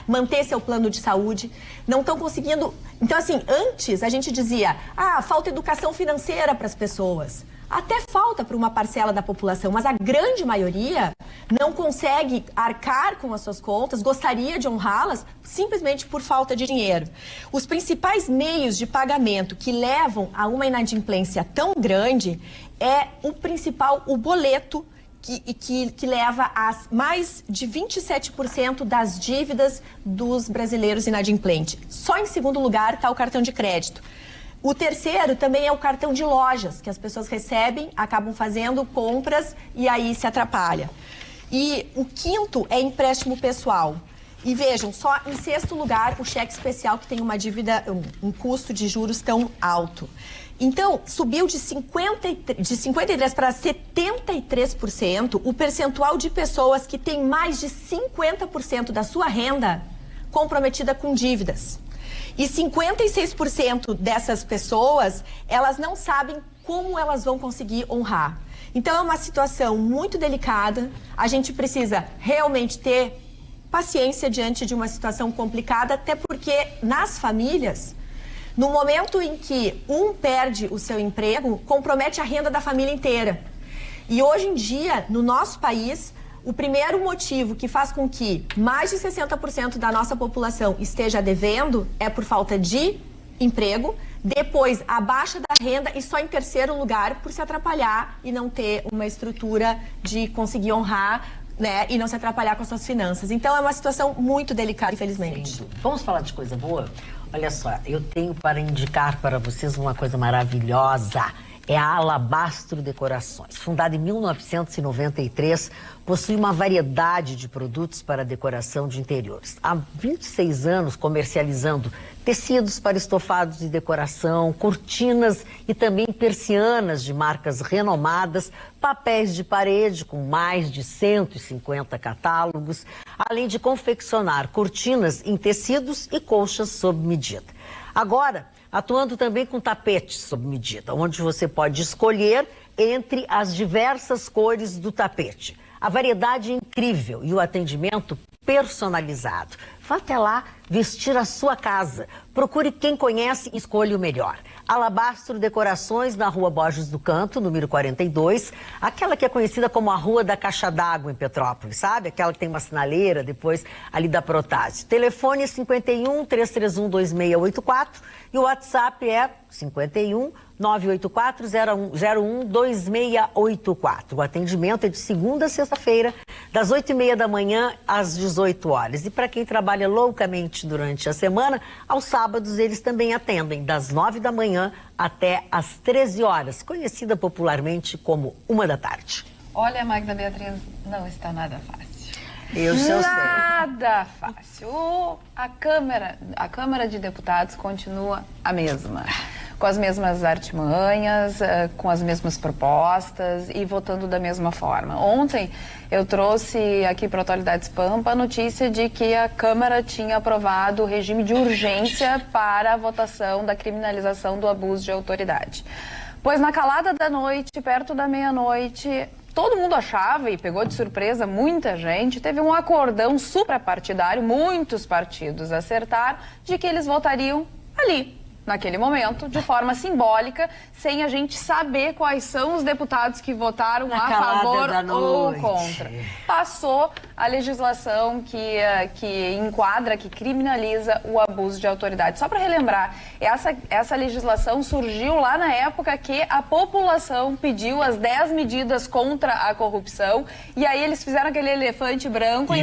manter seu plano de saúde, não estão conseguindo... Então, assim, antes a gente dizia, falta educação financeira para as pessoas. Até falta para uma parcela da população, mas a grande maioria não consegue arcar com as suas contas, gostaria de honrá-las simplesmente por falta de dinheiro. Os principais meios de pagamento que levam a uma inadimplência tão grande é o boleto, que leva a mais de 27% das dívidas dos brasileiros inadimplentes. Só em segundo lugar está o cartão de crédito. O terceiro também é o cartão de lojas, que as pessoas recebem, acabam fazendo compras e aí se atrapalha. E o quinto é empréstimo pessoal. E vejam, só em sexto lugar, o cheque especial, que tem uma dívida, um custo de juros tão alto. Então, subiu de 53% para 73% o percentual de pessoas que têm mais de 50% da sua renda comprometida com dívidas. E 56% dessas pessoas, elas não sabem como elas vão conseguir honrar. Então, é uma situação muito delicada. A gente precisa realmente ter paciência diante de uma situação complicada, até porque nas famílias, no momento em que um perde o seu emprego, compromete a renda da família inteira. E hoje em dia, no nosso país, o primeiro motivo que faz com que mais de 60% da nossa população esteja devendo é por falta de emprego, depois a baixa da renda e só em terceiro lugar por se atrapalhar e não ter uma estrutura de conseguir honrar, né, e não se atrapalhar com as suas finanças. Então é uma situação muito delicada, infelizmente.
Vamos falar de coisa boa? Olha só, eu tenho para indicar para vocês uma coisa maravilhosa. É a Alabastro Decorações. Fundada em 1993, possui uma variedade de produtos para decoração de interiores. Há 26 anos comercializando tecidos para estofados e decoração, cortinas e também persianas de marcas renomadas, papéis de parede com mais de 150 catálogos, além de confeccionar cortinas em tecidos e colchas sob medida. Agora, atuando também com tapetes sob medida, onde você pode escolher entre as diversas cores do tapete. A variedade é incrível e o atendimento personalizado. Vá até lá vestir a sua casa. Procure quem conhece e escolha o melhor. Alabastro Decorações, na Rua Borges do Canto, número 42, aquela que é conhecida como a Rua da Caixa d'Água em Petrópolis, sabe? Aquela que tem uma sinaleira depois ali da Protásio. Telefone é 51 331 2684 e o WhatsApp é 51 984 01 2684. O atendimento é de segunda a sexta-feira, das 8h30 da manhã às 18 horas. E para quem trabalha loucamente durante a semana, aos sábados eles também atendem, das 9 da manhã até às 13 horas, conhecida popularmente como 1 da tarde.
Olha, Magda Beatriz, não está nada fácil.
Eu sei.
Nada fácil. A Câmara de Deputados continua a mesma. Com as mesmas artimanhas, com as mesmas propostas e votando da mesma forma. Ontem eu trouxe aqui para a Atualidades Pampa a notícia de que a Câmara tinha aprovado o regime de urgência para a votação da criminalização do abuso de autoridade. Pois na calada da noite, perto da meia-noite, todo mundo achava, e pegou de surpresa muita gente, teve um acordão suprapartidário, muitos partidos acertaram, de que eles votariam ali, naquele momento, de forma simbólica, sem a gente saber quais são os deputados que votaram a favor ou contra. Passou a legislação que enquadra, que criminaliza o abuso de autoridade. Só para relembrar, essa legislação surgiu lá na época que a população pediu as 10 medidas contra a corrupção, e aí eles fizeram aquele elefante branco,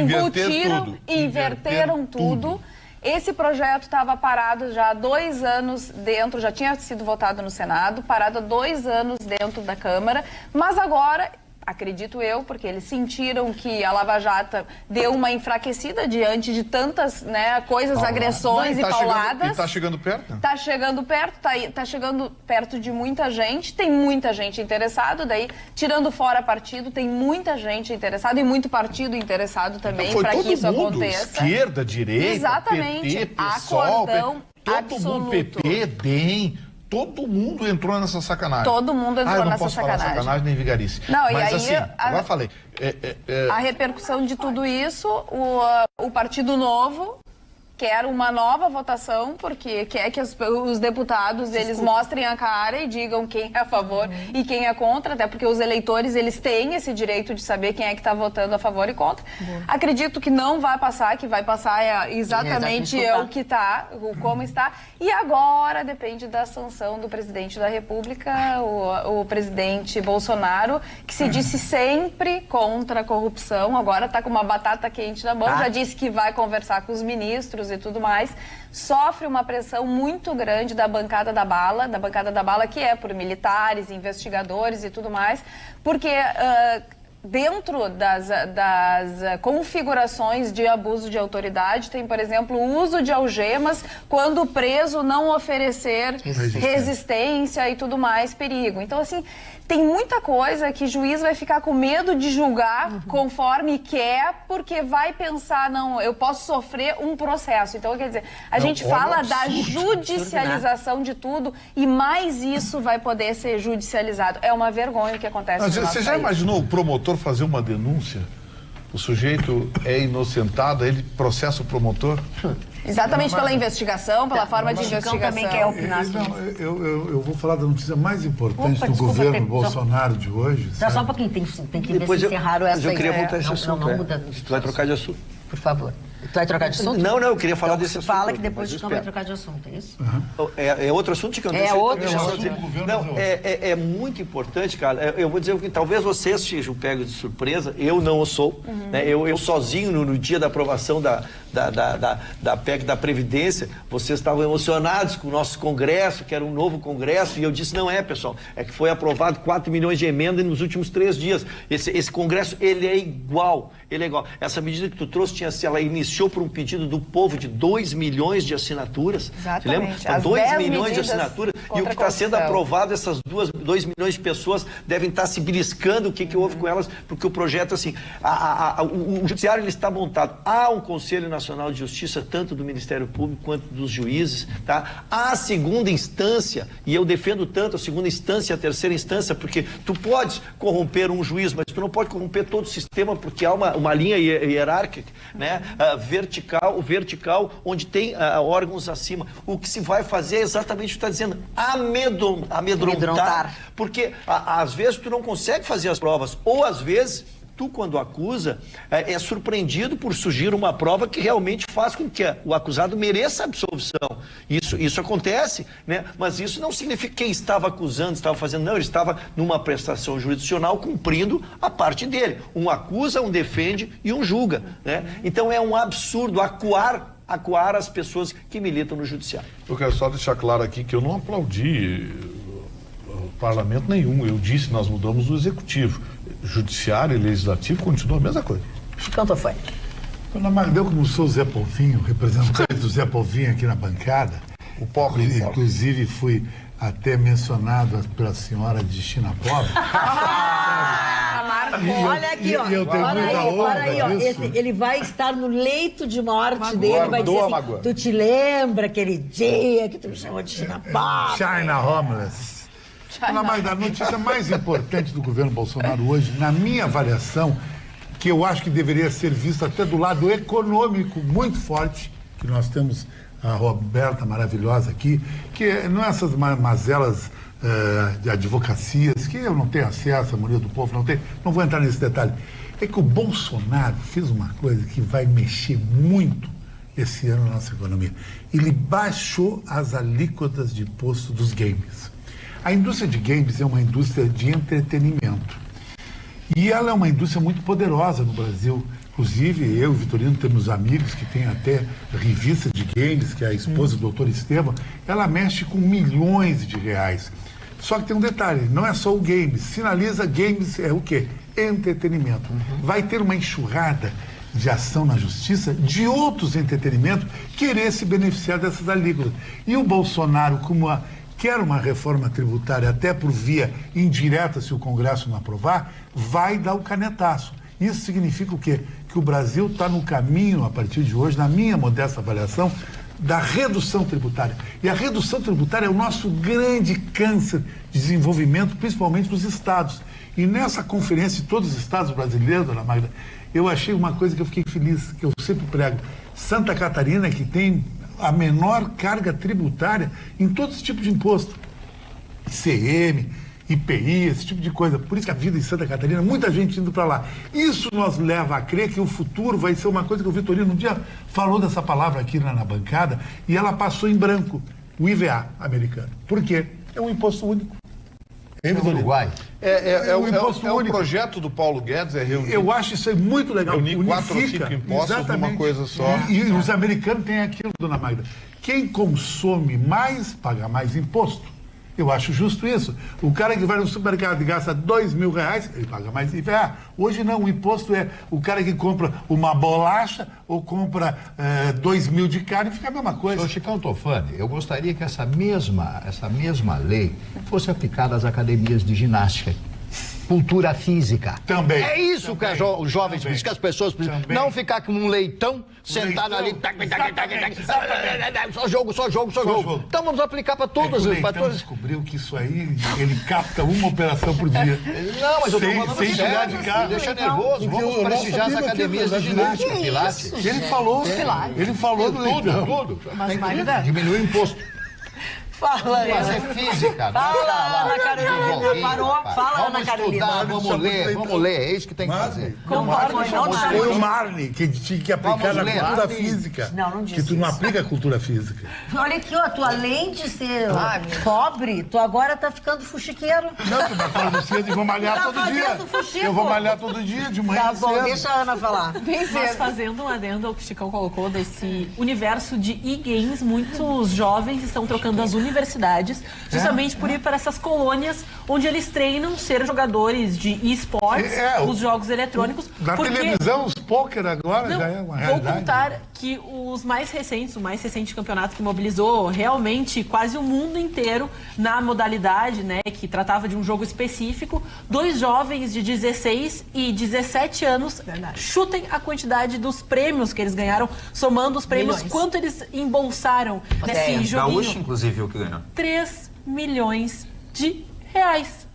inverteram tudo. Esse projeto estava parado já há 2 anos dentro, já tinha sido votado no Senado, parado há 2 anos dentro da Câmara, mas agora acredito eu, porque eles sentiram que a Lava Jato deu uma enfraquecida diante de tantas, né, coisas, agressões e pauladas.
Está chegando perto?
Está chegando perto, tá chegando perto de muita gente, tem muita gente interessada, daí, tirando fora partido, tem muita gente interessada e muito partido interessado também para que isso aconteça.
Esquerda, direita,
exatamente.
PT, PSOL, todo mundo, PP, DEM, todo mundo entrou nessa sacanagem.
Todo mundo entrou nessa
não posso falar sacanagem nem vigarice.
Não,
mas
e aí,
assim, agora falei.
A repercussão de tudo isso, o Partido Novo quer uma nova votação, porque quer que os deputados eles mostrem a cara e digam quem é a favor e quem é contra, até porque os eleitores eles têm esse direito de saber quem é que está votando a favor e contra. Acredito que não vai passar, que vai passar exatamente o que está, como está. E agora depende da sanção do presidente da República, o presidente Bolsonaro, que se disse sempre contra a corrupção, agora está com uma batata quente na mão, já disse que vai conversar com os ministros e tudo mais, sofre uma pressão muito grande da bancada da bala, que é por militares, investigadores e tudo mais, porque dentro das configurações de abuso de autoridade tem, por exemplo, o uso de algemas quando o preso não oferecer resistência e tudo mais, perigo. Então, assim, tem muita coisa que o juiz vai ficar com medo de julgar conforme quer, porque vai pensar, não, eu posso sofrer um processo. Então, quer dizer, a gente fala da judicialização de tudo e mais isso vai poder ser judicializado. É uma vergonha o que acontece no nosso país.
Você já imaginou o promotor fazer uma denúncia? O sujeito é inocentado, ele processa o promotor?
Exatamente pela investigação, pela forma de investigação.
Também quer opinar.
Eu vou falar da notícia mais importante do governo Bolsonaro de hoje.
Só um pouquinho, tem que ver se encerraram essa
ideia. Eu queria voltar a esse assunto. Tu vai trocar de assunto.
Por favor. Tu vai trocar de assunto?
Não, eu queria falar desse assunto.
Fala que depois tu vai trocar de assunto, é isso?
É outro assunto que eu não
sei. É outro
assunto. Não, é muito importante, cara. Eu vou dizer que talvez vocês sejam pegos de surpresa, eu não o sou. Né? Eu sozinho, no dia da aprovação da PEC da Previdência, vocês estavam emocionados com o nosso Congresso, que era um novo Congresso, e eu disse, não é, pessoal, é que foi aprovado 4 milhões de emendas nos últimos 3 dias. Esse Congresso, ele é igual. Essa medida que tu trouxe, ela iniciou por um pedido do povo de 2 milhões de assinaturas.
Exatamente.
Lembra? 2 milhões de assinaturas. E o que está sendo aprovado, essas 2 milhões de pessoas devem estar se beliscando o que houve com elas, porque o projeto, assim, o judiciário ele está montado. Há um Conselho Nacional de Justiça, tanto do Ministério Público quanto dos juízes, tá? Há a segunda instância, e eu defendo tanto a segunda instância e a terceira instância, porque tu podes corromper um juiz, mas tu não pode corromper todo o sistema, porque há uma linha hierárquica, né? Vertical, onde tem órgãos acima. O que se vai fazer é exatamente o que está dizendo, amedrontar. Porque às vezes tu não consegue fazer as provas, ou às vezes tu, quando acusa, é surpreendido por surgir uma prova que realmente faz com que o acusado mereça absolvição. Isso acontece, né? Mas isso não significa que quem estava acusando, estava fazendo, não, ele estava numa prestação jurisdicional cumprindo a parte dele. Um acusa, um defende e um julga, né? Então é um absurdo acuar as pessoas que militam no judiciário.
Eu quero só deixar claro aqui que eu não aplaudi parlamento nenhum. Eu disse, nós mudamos o executivo. Judiciário e legislativo continua a mesma coisa.
Quanto foi?
Dona Magda, eu como sou o Zé Polvinho, representante do Zé Polvinho aqui na bancada, inclusive fui até mencionado pela senhora de China Pobre.
Olha aqui, ó. Olha aí, ó. Ele vai estar no leito de morte dele, vai dizer assim, tu te lembra aquele dia que tu me chamou de China Pobre?
China Homeless. Mas a notícia mais importante do governo Bolsonaro hoje, na minha avaliação, que eu acho que deveria ser vista até do lado econômico muito forte, que nós temos a Roberta maravilhosa aqui, que não é essas mazelas de advocacias, que eu não tenho acesso, a maioria do povo não tem, não vou entrar nesse detalhe. É que o Bolsonaro fez uma coisa que vai mexer muito esse ano na nossa economia. Ele baixou as alíquotas de imposto dos games. A indústria de games é uma indústria de entretenimento. E ela é uma indústria muito poderosa no Brasil. Inclusive, eu e o Vitorino temos amigos que têm até revista de games, que é a esposa do doutor Estevam. Ela mexe com milhões de reais. Só que tem um detalhe, não é só o games. Sinaliza games é o quê? entretenimento. Vai ter uma enxurrada de ação na justiça de outros entretenimentos querer se beneficiar dessas alíquotas. E o Bolsonaro, como quer uma reforma tributária até por via indireta, se o Congresso não aprovar, vai dar o canetaço. Isso significa o quê? Que o Brasil está no caminho, a partir de hoje, na minha modesta avaliação, da redução tributária. E a redução tributária é o nosso grande câncer de desenvolvimento, principalmente nos estados. E nessa conferência de todos os estados brasileiros, dona Magda, eu achei uma coisa que eu fiquei feliz, que eu sempre prego. Santa Catarina, que tem a menor carga tributária em todos os tipos de imposto. ICM, IPI, esse tipo de coisa. Por isso que a vida em Santa Catarina, muita gente indo para lá. Isso nos leva a crer que o futuro vai ser uma coisa que o Vitorino um dia falou dessa palavra aqui na bancada e ela passou em branco. O IVA americano. Por quê? É um imposto único.
É no Uruguai.
É o projeto do Paulo Guedes, reunir.
Eu acho isso aí muito legal.
Reunir 4 ou 5 impostos numa coisa só.
E os americanos têm aquilo, dona Magda. Quem consome mais, paga mais imposto. Eu acho justo isso. O cara que vai no supermercado e gasta R$2.000, ele paga mais IVA. Hoje não, o imposto é o cara que compra uma bolacha ou compra 2.000 de carne, fica a mesma coisa.
Sr. Chicão Tofani, eu gostaria que essa mesma lei fosse aplicada às academias de ginástica. Cultura física.
Também.
É isso que os jovens precisam, que as pessoas precisam. Não ficar com um leitão, sentado ali. Só jogo. Então vamos aplicar para todos.
O Leitão descobriu que isso aí, ele capta uma operação por dia.
Não, mas eu tô falando
sem chegar de carro.
Deixa nervoso. Vamos prestigiar as academias de ginástica, pilates.
Ele falou do Leitão.
Tudo. Diminuir o imposto.
Fala,
Fazer física.
Fala, Ana Carolina. Parou? Fala, Ana Carolina.
Vamos ler. É isso que tem que fazer.
Foi o Marley que tinha que aplicar na cultura física.
Não disse
que tu não aplica a cultura física.
Olha aqui, ó, tu além de ser pobre, tu agora tá ficando fuxiqueiro.
Não, tu vai fazer cedo e vou malhar todo dia. Eu vou malhar todo dia, de manhã cedo.
Tá bom, deixa a Ana falar.
Mas fazendo um adendo ao que o Chicão colocou desse universo de e-games, muitos jovens estão trocando as universidades, justamente por ir para essas colônias onde eles treinam ser jogadores de e-sports, os jogos eletrônicos.
Na televisão, os pôquer agora já é uma realidade.
Vou contar que o mais recente campeonato que mobilizou realmente quase o mundo inteiro na modalidade, né, que tratava de um jogo específico, 2 jovens de 16 e 17 anos, chutem a quantidade dos prêmios que eles ganharam, somando os prêmios, quanto eles embolsaram nesse joguinho.
Gaúcho, inclusive, o que ganhou.
3 milhões de reais.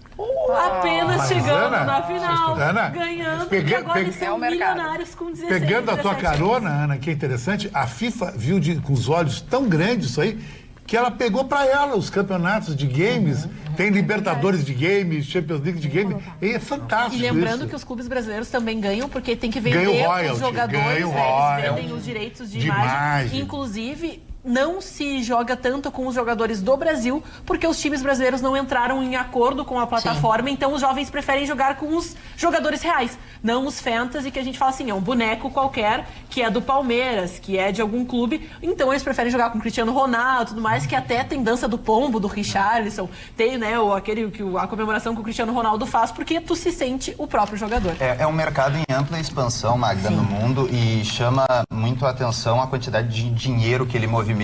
Apenas chegando na final, ganhando, e agora eles são milionários com 16
Pegando a tua
17
carona, Ana, que é interessante, a FIFA viu com os olhos tão grandes isso aí, que ela pegou para ela os campeonatos de games, tem Libertadores de games, Champions League de games, e é fantástico.
E lembrando
isso.
que os clubes brasileiros também ganham, porque tem que vender os jogadores, né? Eles vendem os direitos de imagem. Inclusive, não se joga tanto com os jogadores do Brasil, porque os times brasileiros não entraram em acordo com a plataforma, então os jovens preferem jogar com os jogadores reais, não os fantasy, que a gente fala assim, é um boneco qualquer, que é do Palmeiras, que é de algum clube, então eles preferem jogar com o Cristiano Ronaldo e tudo mais, que até tem dança do pombo, do Richarlison, tem, né, a comemoração que o Cristiano Ronaldo faz, porque tu se sente o próprio jogador.
É um mercado em ampla expansão, Magda, no mundo, e chama muito a atenção a quantidade de dinheiro que ele movimenta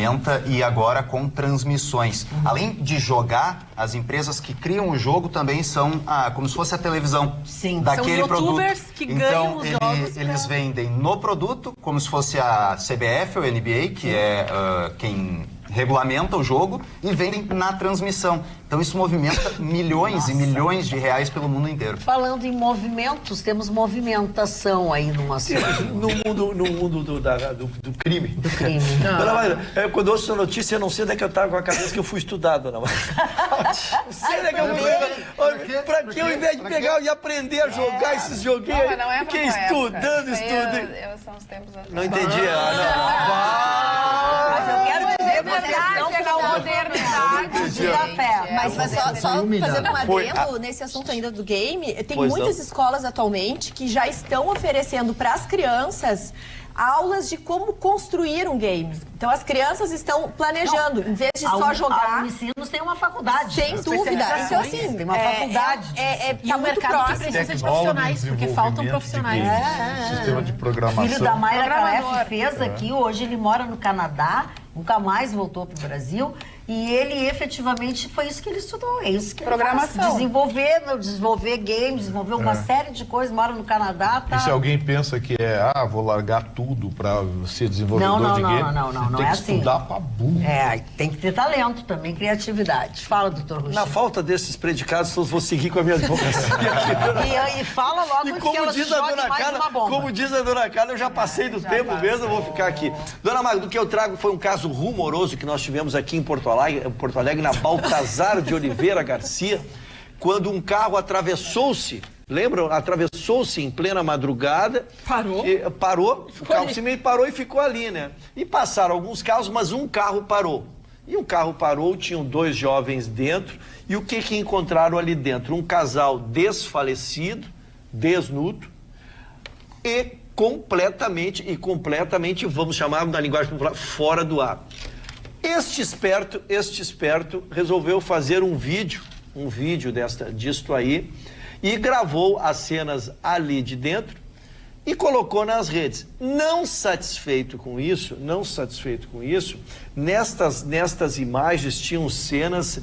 e agora com transmissões. Além de jogar, as empresas que criam o jogo também são como se fosse a televisão daquele produto.
São youtubers que ganham os jogos.
Eles vendem no produto, como se fosse a CBF ou a NBA, que é quem regulamenta o jogo, e vendem na transmissão. Então isso movimenta milhões e milhões de reais pelo mundo inteiro.
Falando em movimentos, temos movimentação aí no nosso
no mundo do crime.
Do crime.
Dona Maria, quando eu ouço essa notícia, eu não sei onde é que eu estava com a cabeça que eu fui estudar, Dona Maria. Não sei onde é que eu fui. Pra que ao invés de pegar e aprender a jogar esses joguinhos, fiquei estudando.
São os tempos atrás.
Não entendi.
Mas eu quero dizer, vocês não ficam modernidade de café.
Mas só fazendo um adendo nesse assunto ainda do game, tem muitas escolas atualmente que já estão oferecendo para as crianças aulas de como construir um game. Então as crianças estão planejando, em vez de só jogar.
A Unicinos tem uma faculdade.
Sem dúvida. Então, assim,
tem uma faculdade.
E o mercado que precisa de profissionais, porque faltam profissionais.
Sistema de programação.
Filho da Mayra Calef fez aqui, hoje ele mora no Canadá, nunca mais voltou para o Brasil. E ele efetivamente foi isso que ele estudou, é isso que ele faz. Desenvolver games, desenvolver uma série de coisas, mora no Canadá. Tá...
E se alguém pensa que vou largar tudo para ser desenvolvedor de game,
não
tem
é
que
assim.
estudar para burro.
Tem que ter talento também, criatividade. Fala, doutor Ruxo.
Na falta desses predicados, eu vou seguir com a minha advocacia aqui.
E fala logo
E
antes
como
que ela
diz a
jogue
dona
mais
Carla,
uma bomba.
como diz a dona Carla, eu já passei do tempo mesmo, eu vou ficar aqui. Dona Magda, o que eu trago foi um caso rumoroso que nós tivemos aqui em Porto Alegre, na Baltazar de Oliveira Garcia, quando um carro atravessou-se, lembram? Atravessou-se em plena madrugada. Parou, o carro simplesmente parou e ficou ali, né? E passaram alguns carros, mas um carro parou. E o carro parou, tinham 2 jovens dentro, e o que encontraram ali dentro? Um casal desfalecido, desnudo, e completamente, vamos chamar na linguagem popular, fora do ar. Este esperto resolveu fazer um vídeo disto aí, e gravou as cenas ali de dentro e colocou nas redes. Não satisfeito com isso, nestas imagens tinham cenas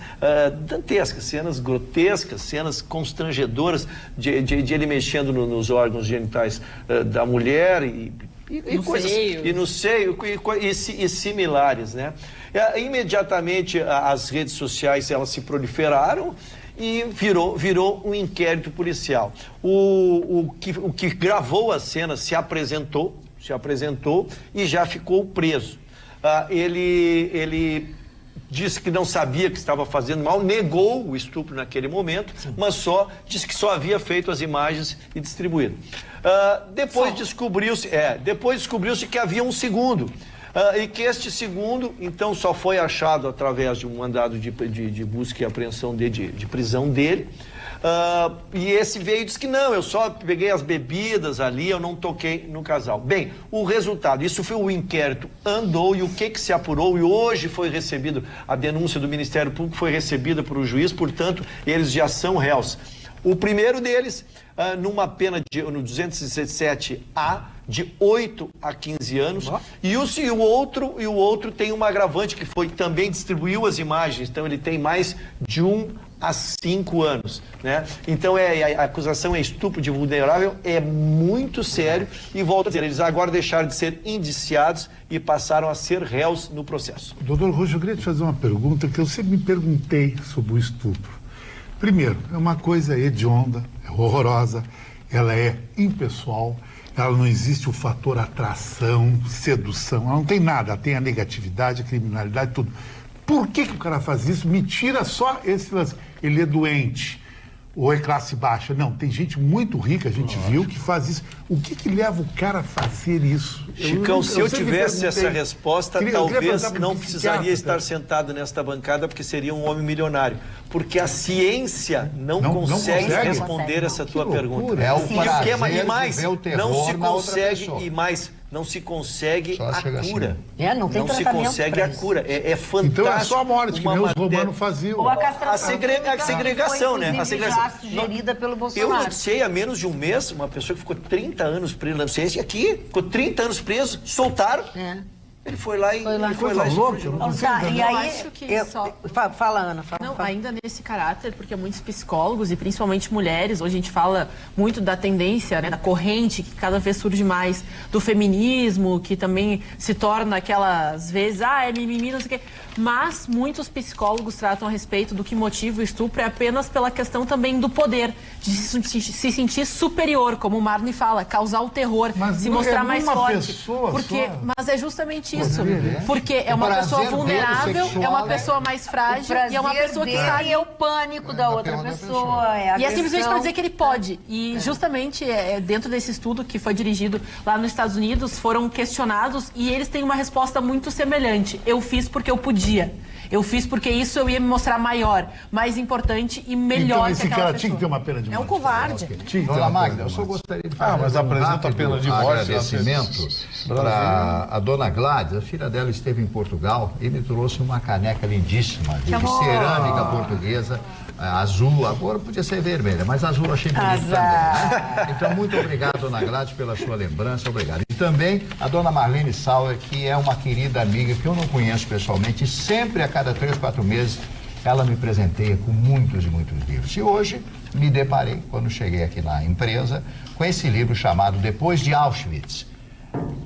dantescas, cenas grotescas, cenas constrangedoras de ele mexendo nos órgãos genitais da mulher e no seio e similares, né? Imediatamente as redes sociais elas se proliferaram e virou um inquérito policial. O que gravou a cena se apresentou e já ficou preso. Ele disse que não sabia que estava fazendo mal, negou o estupro naquele momento, mas disse que só havia feito as imagens e distribuído. Depois descobriu-se que havia um segundo. E que este segundo, então, só foi achado através de um mandado de busca e apreensão de prisão dele. E esse veio e disse que não, eu só peguei as bebidas ali, eu não toquei no casal. Bem, o resultado, isso foi o inquérito, andou, e o que se apurou, e hoje foi recebido, a denúncia do Ministério Público foi recebida por o juiz, portanto, eles já são réus. O primeiro deles, numa pena no 217A, de 8 a 15 anos, e o outro tem uma agravante que também distribuiu as imagens, então ele tem mais de 1 a 5 anos, né? Então a acusação é estupro de vulnerável, é muito sério, e volto a dizer, eles agora deixaram de ser indiciados e passaram a ser réus no processo.
Doutor Roxo, eu queria te fazer uma pergunta que eu sempre me perguntei sobre o estupro. Primeiro, é uma coisa hedionda, é horrorosa, ela é impessoal, ela não existe o fator atração, sedução, ela não tem nada, ela tem a negatividade, a criminalidade, tudo. Por que o cara faz isso? Me tira só esse lance. Ele é doente, ou é classe baixa. Não, tem gente muito rica, a gente viu, que faz isso. O que leva o cara a fazer isso?
Chicão, se eu tivesse essa resposta, talvez não precisaria estar sentado nesta bancada, porque seria um homem milionário. Porque a ciência não consegue responder essa tua pergunta.
É o prazer
e mais,
de ver o terror
não se
na outra
consegue,
pessoa.
e mais, não se consegue a cura.
Assim.
Não tem
não se
tratamento
consegue a cura. É fantástico.
Então é só a morte, que nem os romanos faziam.
Ou a castração.
A segregação, né? A segregação.
Já sugerida pelo
Eu
Bolsonaro.
noticiei há menos de um mês uma pessoa que ficou 30 anos preso na ciência aqui, ficou 30 anos preso, soltaram. Ele foi lá e
E aí,
acho que
fala, Ana.
Ainda nesse caráter, porque muitos psicólogos, e principalmente mulheres, hoje a gente fala muito da tendência, né, da corrente que cada vez surge mais, do feminismo, que também se torna aquelas vezes, é mimimi, não sei o quê. Mas muitos psicólogos tratam a respeito do que motiva o estupro é apenas pela questão também do poder, de se sentir superior, como o Marne fala, causar o terror, se mostrar mais forte. Mas é justamente isso. Porque é uma pessoa vulnerável, é uma pessoa mais frágil e é uma pessoa que está ali.
É o pânico da outra pessoa.
E é simplesmente para dizer que ele pode. E justamente dentro desse estudo que foi dirigido lá nos Estados Unidos, foram questionados e eles têm uma resposta muito semelhante. Eu fiz porque eu podia. Eu fiz porque isso eu ia me mostrar maior, mais importante e melhor.
Então esse cara tinha que ter uma pena de morte.
É um covarde.
Dona Magda, eu só gostaria de fazer
mas apresenta a pena de morte.
Agradecimento para a dona Gladys. A filha dela esteve em Portugal e me trouxe uma caneca lindíssima de cerâmica portuguesa. Azul, agora podia ser vermelha, mas azul eu achei bonito também, né? Então, muito obrigado, dona Gladys, pela sua lembrança, obrigado. E também a dona Marlene Sauer, que é uma querida amiga que eu não conheço pessoalmente, e sempre a cada 3, 4 meses ela me presenteia com muitos e muitos livros. E hoje me deparei, quando cheguei aqui na empresa, com esse livro chamado Depois de Auschwitz,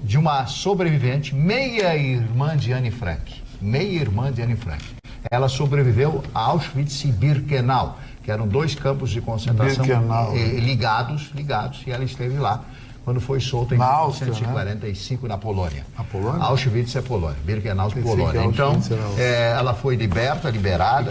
de uma sobrevivente, meia-irmã de Anne Frank. Meia-irmã de Anne Frank. Ela sobreviveu a Auschwitz e Birkenau, que eram 2 campos de concentração ligados, e ela esteve lá quando foi solta em 1945 na Polônia.
A Polônia?
Auschwitz é Polônia, Birkenau é Polônia. Então, ela foi liberada.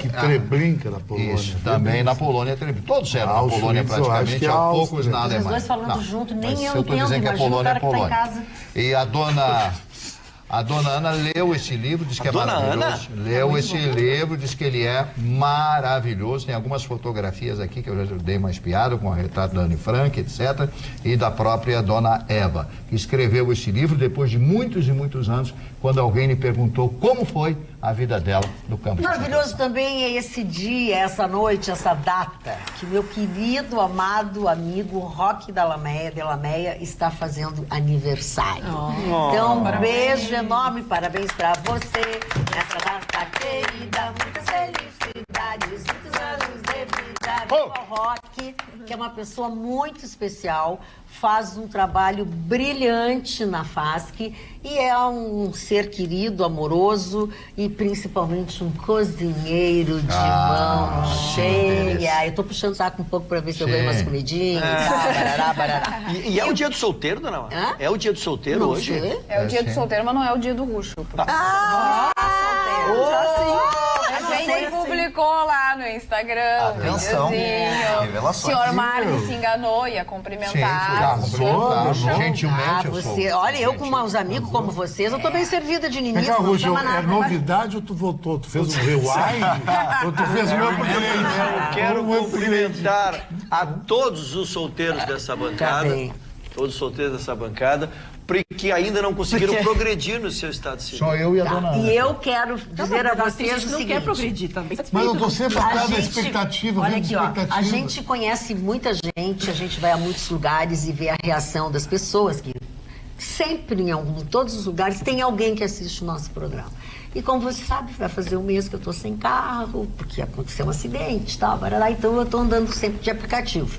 Que Treblinka na Polônia.
Isso, também na Polônia. Todos eram na Polônia praticamente, há poucos na Alemanha.
Os dois falando junto, nem eu
estou dizendo que a Polônia é Polônia. E a dona Ana leu esse livro, diz que é maravilhoso. Leu esse livro, diz que ele é maravilhoso. Tem algumas fotografias aqui que eu já dei uma espiada com o retrato da Anne Frank, etc. E da própria dona Eva, que escreveu esse livro depois de muitos e muitos anos, quando alguém lhe perguntou como foi a vida dela no campo de concentração.
Maravilhoso também é esse dia, essa noite, essa data, que meu querido, amado amigo Roque Delameia está fazendo aniversário. Então, um beijo enorme, parabéns pra você, nessa data querida, muitas felicidades, muitos anos de vida. O Roque, que é uma pessoa muito especial, faz um trabalho brilhante na FASC e é um ser querido, amoroso e principalmente um cozinheiro de mão cheia. Eu tô puxando o saco um pouco para ver se eu ganho umas comidinhas e tal, barará.
E é o dia do solteiro, dona Ana? É o dia do solteiro hoje?
É o dia do solteiro, mas não é o dia do Ruxo. A gente publicou lá no Instagram, videozinho. O senhor Mário se enganou, ia cumprimentar.
Gentilmente
Olha, eu com meus amigos como vocês, eu tô bem servida de inimigo.
É novidade ou tu voltou? Tu fez um rewind? Ou tu fez um upgrade?
Eu quero cumprimentar a todos os solteiros dessa bancada. Todos os solteiros dessa bancada, porque ainda não conseguiram progredir no seu estado civil.
Só eu e a dona Ana.
E eu quero dizer a vocês o seguinte...
não quer progredir também.
Mas eu tô sempre atrás da expectativa.
Olha aqui, a gente conhece muita gente, a gente vai a muitos lugares e vê a reação das pessoas, que sempre, em todos os lugares, tem alguém que assiste o nosso programa. E como você sabe, vai fazer um mês que eu tô sem carro, porque aconteceu um acidente e tal, então eu tô andando sempre de aplicativo.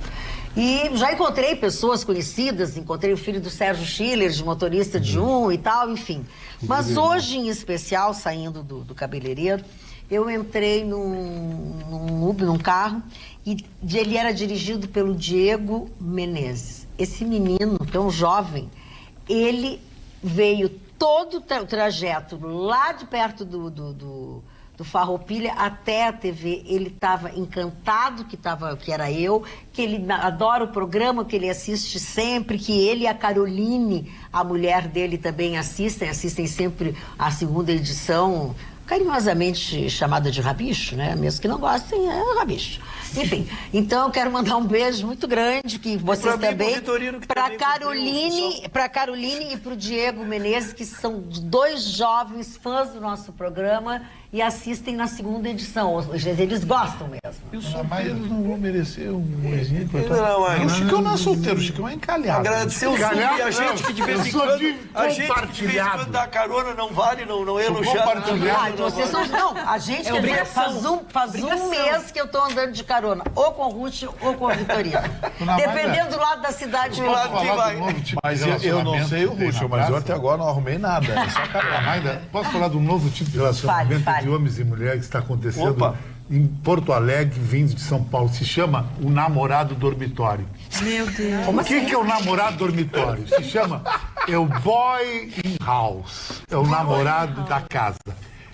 E já encontrei pessoas conhecidas, encontrei o filho do Sérgio Schiller, de motorista de e tal, enfim. Mas hoje, em especial, saindo do cabeleireiro, eu entrei num carro e ele era dirigido pelo Diego Menezes. Esse menino, tão jovem, ele veio todo o trajeto lá de perto do Farroupilha até a TV, ele estava encantado que era eu, que ele adora o programa, que ele assiste sempre, que ele e a Caroline, a mulher dele, também assistem sempre a segunda edição, carinhosamente chamada de Rabicho, né? Mesmo que não gostem, é Rabicho. Enfim, então eu quero mandar um beijo muito grande, que vocês também, para Caroline e para o Diego Menezes, que são 2 jovens fãs do nosso programa e assistem na segunda edição. Eles gostam mesmo.
E os solteiros não vão merecer um coisinha? O Chicão não é solteiro, o Chicão é encalhado.
Agradecer o Zoom e a gente que de vez em quando dá carona, não vale, não é elogiado.
A gente faz um mês que eu tô andando de carona, ou com o Ruth ou com a Vitorina. Dependendo do lado da cidade.
Mas eu não sei o Ruth, mas eu até agora não arrumei nada.
Posso falar de um novo tipo de relacionamento de homens e mulheres que está acontecendo em Porto Alegre, vindo de São Paulo? Se chama o namorado dormitório.
Meu Deus.
O que é o namorado dormitório? Se chama É o boy in house. É o namorado da casa.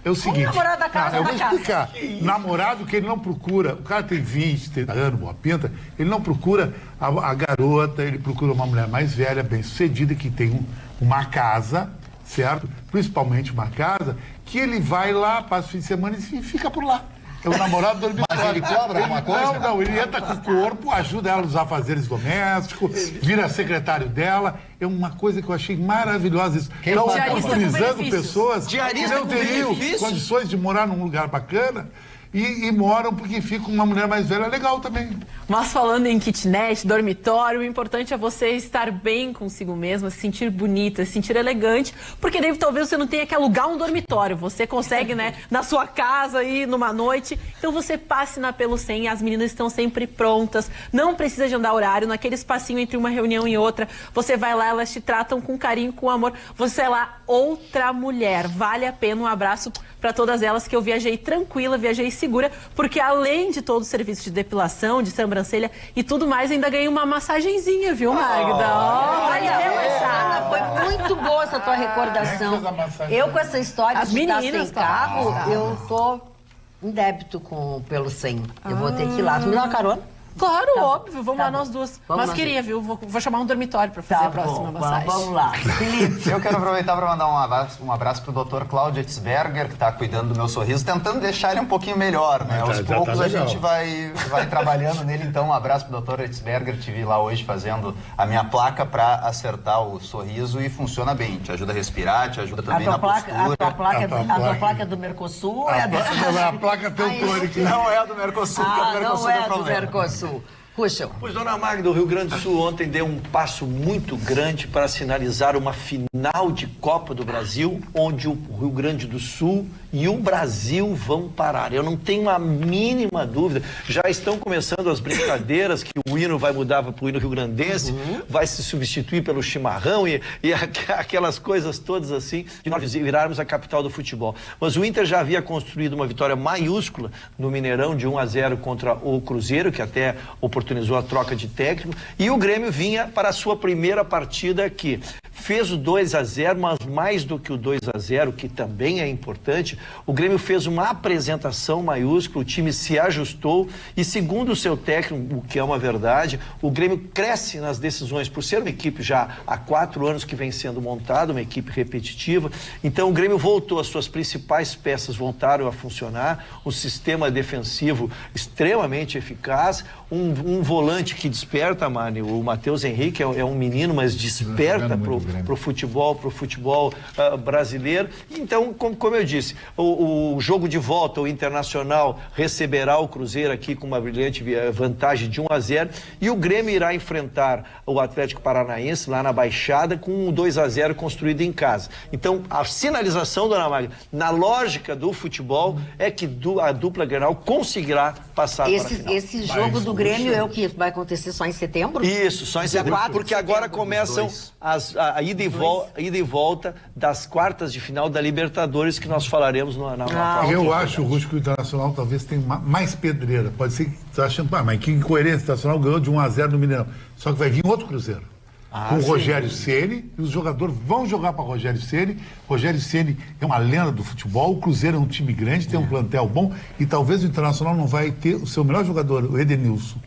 É o seguinte.
Namorado da casa,
eu vou explicar. Namorado que ele não procura. O cara tem 20, 30 anos, boa pinta. Ele não procura a garota, ele procura uma mulher mais velha, bem-sucedida, que tem uma casa, certo? Principalmente uma casa, que ele vai lá, passa o fim de semana e fica por lá. É o namorado do dormitório.
Mas ele cobra alguma coisa?
Não, ele entra com o corpo, ajuda ela nos afazeres domésticos, vira secretário dela. É uma coisa que eu achei maravilhosa isso. Estão oportunizando pessoas que não teriam condições de morar num lugar bacana e moram porque fica uma mulher mais velha legal também.
Mas falando em kitnet, dormitório, o importante é você estar bem consigo mesma, se sentir bonita, se sentir elegante, porque daí talvez você não tenha que alugar um dormitório, você consegue, né, na sua casa aí numa noite, então você passe na Pelo 100, as meninas estão sempre prontas, não precisa de andar horário, naquele espacinho entre uma reunião e outra, você vai lá, elas te tratam com carinho, com amor, você é lá outra mulher, vale a pena. Um abraço para todas elas, que eu viajei tranquila, viajei segura, porque além de todo o serviço de depilação, de sobrancelha e tudo mais, ainda ganhei uma massagenzinha, viu, Magda?
Olha, Ana, foi muito boa essa tua recordação. Eu com essa história de estar sem carro, eu tô em débito Pelo 100. Eu vou ter que ir lá. Tu me dá uma carona?
Claro, óbvio. Vamos lá nós duas.
Vamos
Mas queria, viu? Vou chamar um dormitório para fazer a próxima massagem.
Vamos lá. Felipe.
Eu quero aproveitar para mandar um abraço pro Dr. Cláudio Etzberger, que está cuidando do meu sorriso, tentando deixar ele um pouquinho melhor, né? Aos poucos a gente vai trabalhando nele. Então, um abraço pro Dr. Etzberger. Te vi lá hoje fazendo a minha placa para acertar o sorriso e funciona bem. Te ajuda a respirar, te ajuda também na postura.
A tua placa é do Mercosul ou é a
A placa teutônica.
Não é a do Mercosul, porque a do Mercosul
não é
tem
do
problema.
Mercosul. Puxa.
Pois, dona Magda, o Rio Grande do Sul ontem deu um passo muito grande para sinalizar uma final de Copa do Brasil, onde o Rio Grande do Sul e o Brasil vão parar. Eu não tenho a mínima dúvida. Já estão começando as brincadeiras que o hino vai mudar para o hino rio-grandense, vai se substituir pelo chimarrão e aquelas coisas todas assim, de nós virarmos a capital do futebol. Mas o Inter já havia construído uma vitória maiúscula no Mineirão de 1-0 contra o Cruzeiro, que até oportunizou a troca de técnico, e o Grêmio vinha para a sua primeira partida aqui. Fez o 2-0, mas mais do que o 2-0, que também é importante, o Grêmio fez uma apresentação maiúscula, o time se ajustou e, segundo o seu técnico, o que é uma verdade, o Grêmio cresce nas decisões por ser uma equipe já há 4 anos que vem sendo montada, uma equipe repetitiva. Então o Grêmio voltou, as suas principais peças voltaram a funcionar, o sistema defensivo extremamente eficaz, um volante que desperta, Mani, o Matheus Henrique é um menino, mas desperta pro futebol brasileiro. Então, como eu disse, o jogo de volta, o Internacional receberá o Cruzeiro aqui com uma brilhante vantagem de 1-0 e o Grêmio irá enfrentar o Atlético Paranaense lá na Baixada com um 2-0 construído em casa. Então, a sinalização, dona Magda, na lógica do futebol, é que a dupla Grenal conseguirá passar para a final.
Esse jogo do Grêmio é o que vai acontecer só em setembro?
Isso, só em setembro, porque agora começam a ida e volta das quartas de final da Libertadores, que nós falaremos na próxima.
Eu acho, Rústico, que o Internacional talvez tenha mais pedreira. Pode ser que você está achando, mas que incoerência, o Internacional ganhou de 1-0 no Mineirão. Só que vai vir outro Cruzeiro. Com o Rogério Ceni, e os jogadores vão jogar para Rogério Ceni. Rogério Ceni é uma lenda do futebol, o Cruzeiro é um time grande, tem um plantel bom, e talvez o Internacional não vai ter o seu melhor jogador, o Edenilson,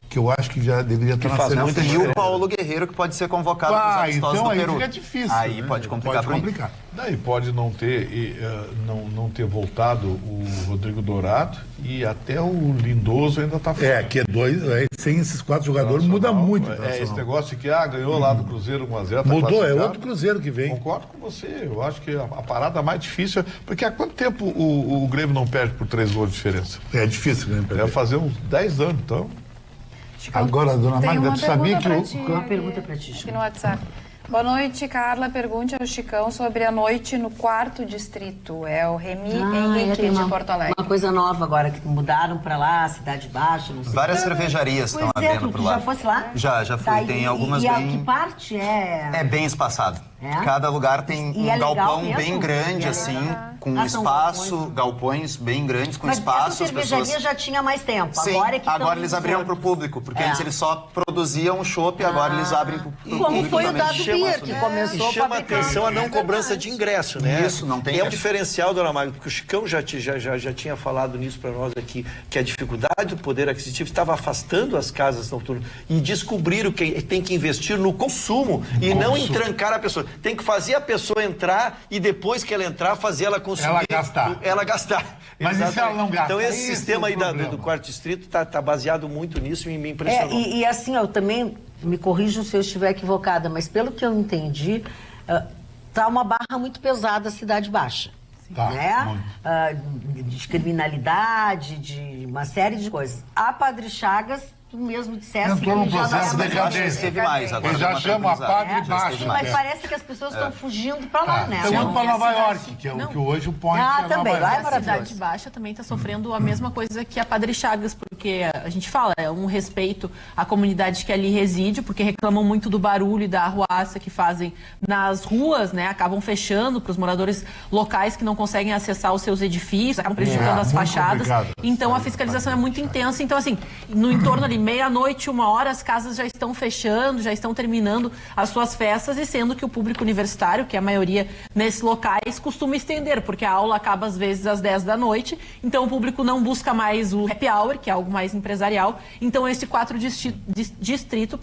que eu acho que já deveria estar na seleção.
E o Paulo Guerreiro, que pode ser convocado para os amistosos do Peru.
Então aí fica difícil.
Aí pode complicar.
Daí pode não ter voltado o Rodrigo Dourado e até o Lindoso ainda está fora.
Que sem esses 4 jogadores muda muito.
Esse negócio de que ganhou lá do Cruzeiro 1-0.
Mudou, é outro Cruzeiro que vem.
Concordo com você, eu acho que a parada mais difícil, porque há quanto tempo o Grêmio não perde por 3 gols de diferença?
É difícil o Grêmio perder.
Deve fazer uns 10 anos, então.
Agora, dona Magda, tu sabia que
uma pergunta para ti,
aqui no WhatsApp. Boa noite, Carla. Pergunte ao Chicão sobre a noite no 4º distrito. É o Remy Henrique de Porto Alegre.
Uma coisa nova agora, que mudaram para lá, Cidade Baixa, não sei.
Várias cervejarias estão abrindo por lá.
Já fosse lá?
Já fui. Tem algumas
bem...
bem...
E que parte é?
É bem espaçado. Cada lugar tem um galpão bem grande, assim, com espaço, galpões bem grandes, com espaço.
Mas essa cervejaria já tinha mais tempo.
Sim, agora eles abriram para o público, porque antes eles só produziam chopp, agora eles abrem para o público.
Como foi o Dado Beer, que começou a
chama a atenção a não cobrança de ingresso, né?
Isso, não tem.
É um diferencial, dona Magda, porque o Chicão já tinha falado nisso para nós aqui, que a dificuldade do poder aquisitivo estava afastando as casas noturnas, e descobriram que tem que investir no consumo e não em trancar a pessoa. Tem que fazer a pessoa entrar e depois que ela entrar, fazer ela consumir. Ela gastar.
Mas e se ela não gasta?
Então esse sistema aí do quarto distrito está baseado muito nisso e me impressionou.
E assim, eu também, me corrijam se eu estiver equivocada, mas pelo que eu entendi, tá uma barra muito pesada a Cidade Baixa.
Tá,
né? De criminalidade, de uma série de coisas. A Padre Chagas, tu mesmo dissesse
entrou num processo de decadência.
Teve mais agora.
Eles já chamam a Padre Baixa.
Mas parece que as pessoas estão fugindo para lá, né?
Estão indo para Nova York, que é o que hoje o point é
também,
Nova
lá é
York.
maravilhoso.
A Cidade Baixa também está sofrendo a mesma coisa que a Padre Chagas, porque a gente fala, é um respeito à comunidade que ali reside, porque reclamam muito do barulho e da arruaça que fazem nas ruas, né? Acabam fechando para os moradores locais que não conseguem acessar os seus edifícios, acabam prejudicando as fachadas. Então a fiscalização é muito intensa. Então, assim, no entorno ali, meia-noite, 1h, as casas já estão fechando, já estão terminando as suas festas, e sendo que o público universitário, que é a maioria nesses locais, costuma estender, porque a aula acaba às vezes às 10 da noite, então o público não busca mais o happy hour, que é algo mais empresarial. Então esse distrito,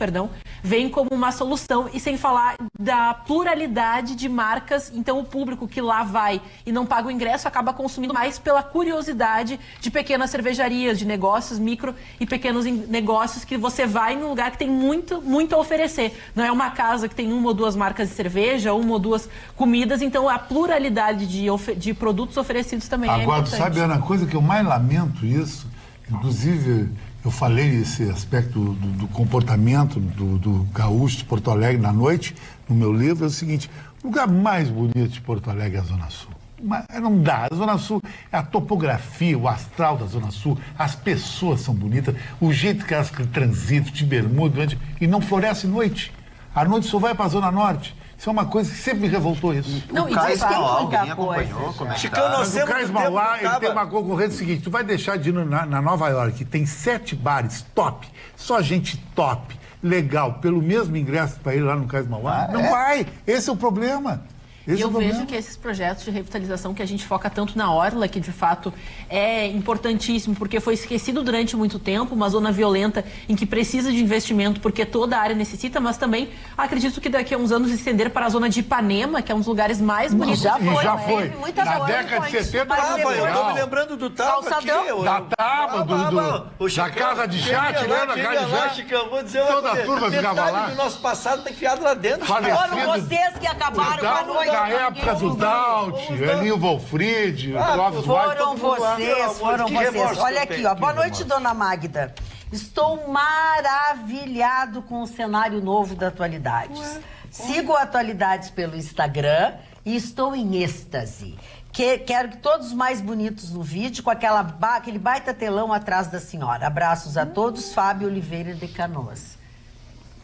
vem como uma solução, e sem falar da pluralidade de marcas. Então o público que lá vai e não paga o ingresso acaba consumindo mais pela curiosidade de pequenas cervejarias, de negócios, micro e pequenos negócios, que você vai num lugar que tem muito, muito a oferecer. Não é uma casa que tem 1 ou 2 marcas de cerveja, 1 ou 2 comidas. Então a pluralidade de produtos oferecidos também é importante.
Agora, sabe, Ana, a coisa que eu mais lamento isso, inclusive eu falei esse aspecto do comportamento do gaúcho de Porto Alegre na noite, no meu livro, é o seguinte: o lugar mais bonito de Porto Alegre é a Zona Sul. Mas não dá. A Zona Sul é a topografia, o astral da Zona Sul, as pessoas são bonitas, o jeito que elas transitam, de bermuda, e não floresce noite. À noite só vai para a Zona Norte. Isso é uma coisa que sempre me revoltou isso.
Não, o Cais Mauá, alguém acompanhou?
Chicão, nós
o Cais Mauá, ele tem uma concorrência seguinte: tu vai deixar de ir na Nova York, que tem 7 bares top, só gente top, legal, pelo mesmo ingresso para ir lá no Cais Mauá? Não vai. Esse é o problema.
E eu vejo que esses projetos de revitalização que a gente foca tanto na Orla, que de fato é importantíssimo, porque foi esquecido durante muito tempo, uma zona violenta em que precisa de investimento, porque toda a área necessita, mas também acredito que daqui a uns anos estender para a zona de Ipanema, que é um dos lugares mais bonitos.
Já foi. Na década de 70
eu tô me lembrando do Taba aqui.
Da Taba, da casa de chá, tirando a casa de chá.
Chicão, vou dizer uma
toda a turma ficava lá.
Do nosso passado tá enfiado lá dentro.
Foram vocês que acabaram com a noite.
Na época do Daut, Elinho Wolfried, Clóvis White.
Foram vocês. Olha aqui, ó. Boa noite, dona Magda. Estou maravilhado com o cenário novo da Atualidades. Sigo Atualidades pelo Instagram e estou em êxtase. Quero que todos os mais bonitos no vídeo, com aquele baita telão atrás da senhora. Abraços a todos, Fábio Oliveira de Canoas.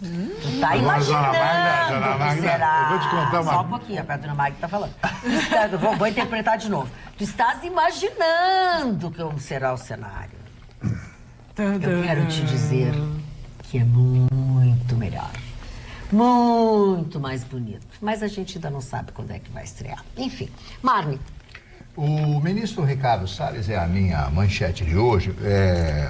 Tu tá imaginando que será.
Eu vou te contar uma...
Só um pouquinho, a dona Magda tá falando. Vou interpretar de novo. Tu estás imaginando como será o cenário. Eu quero te dizer que é muito melhor. Muito mais bonito. Mas a gente ainda não sabe quando é que vai estrear. Enfim, Marne.
O ministro Ricardo Salles, é a minha manchete de hoje,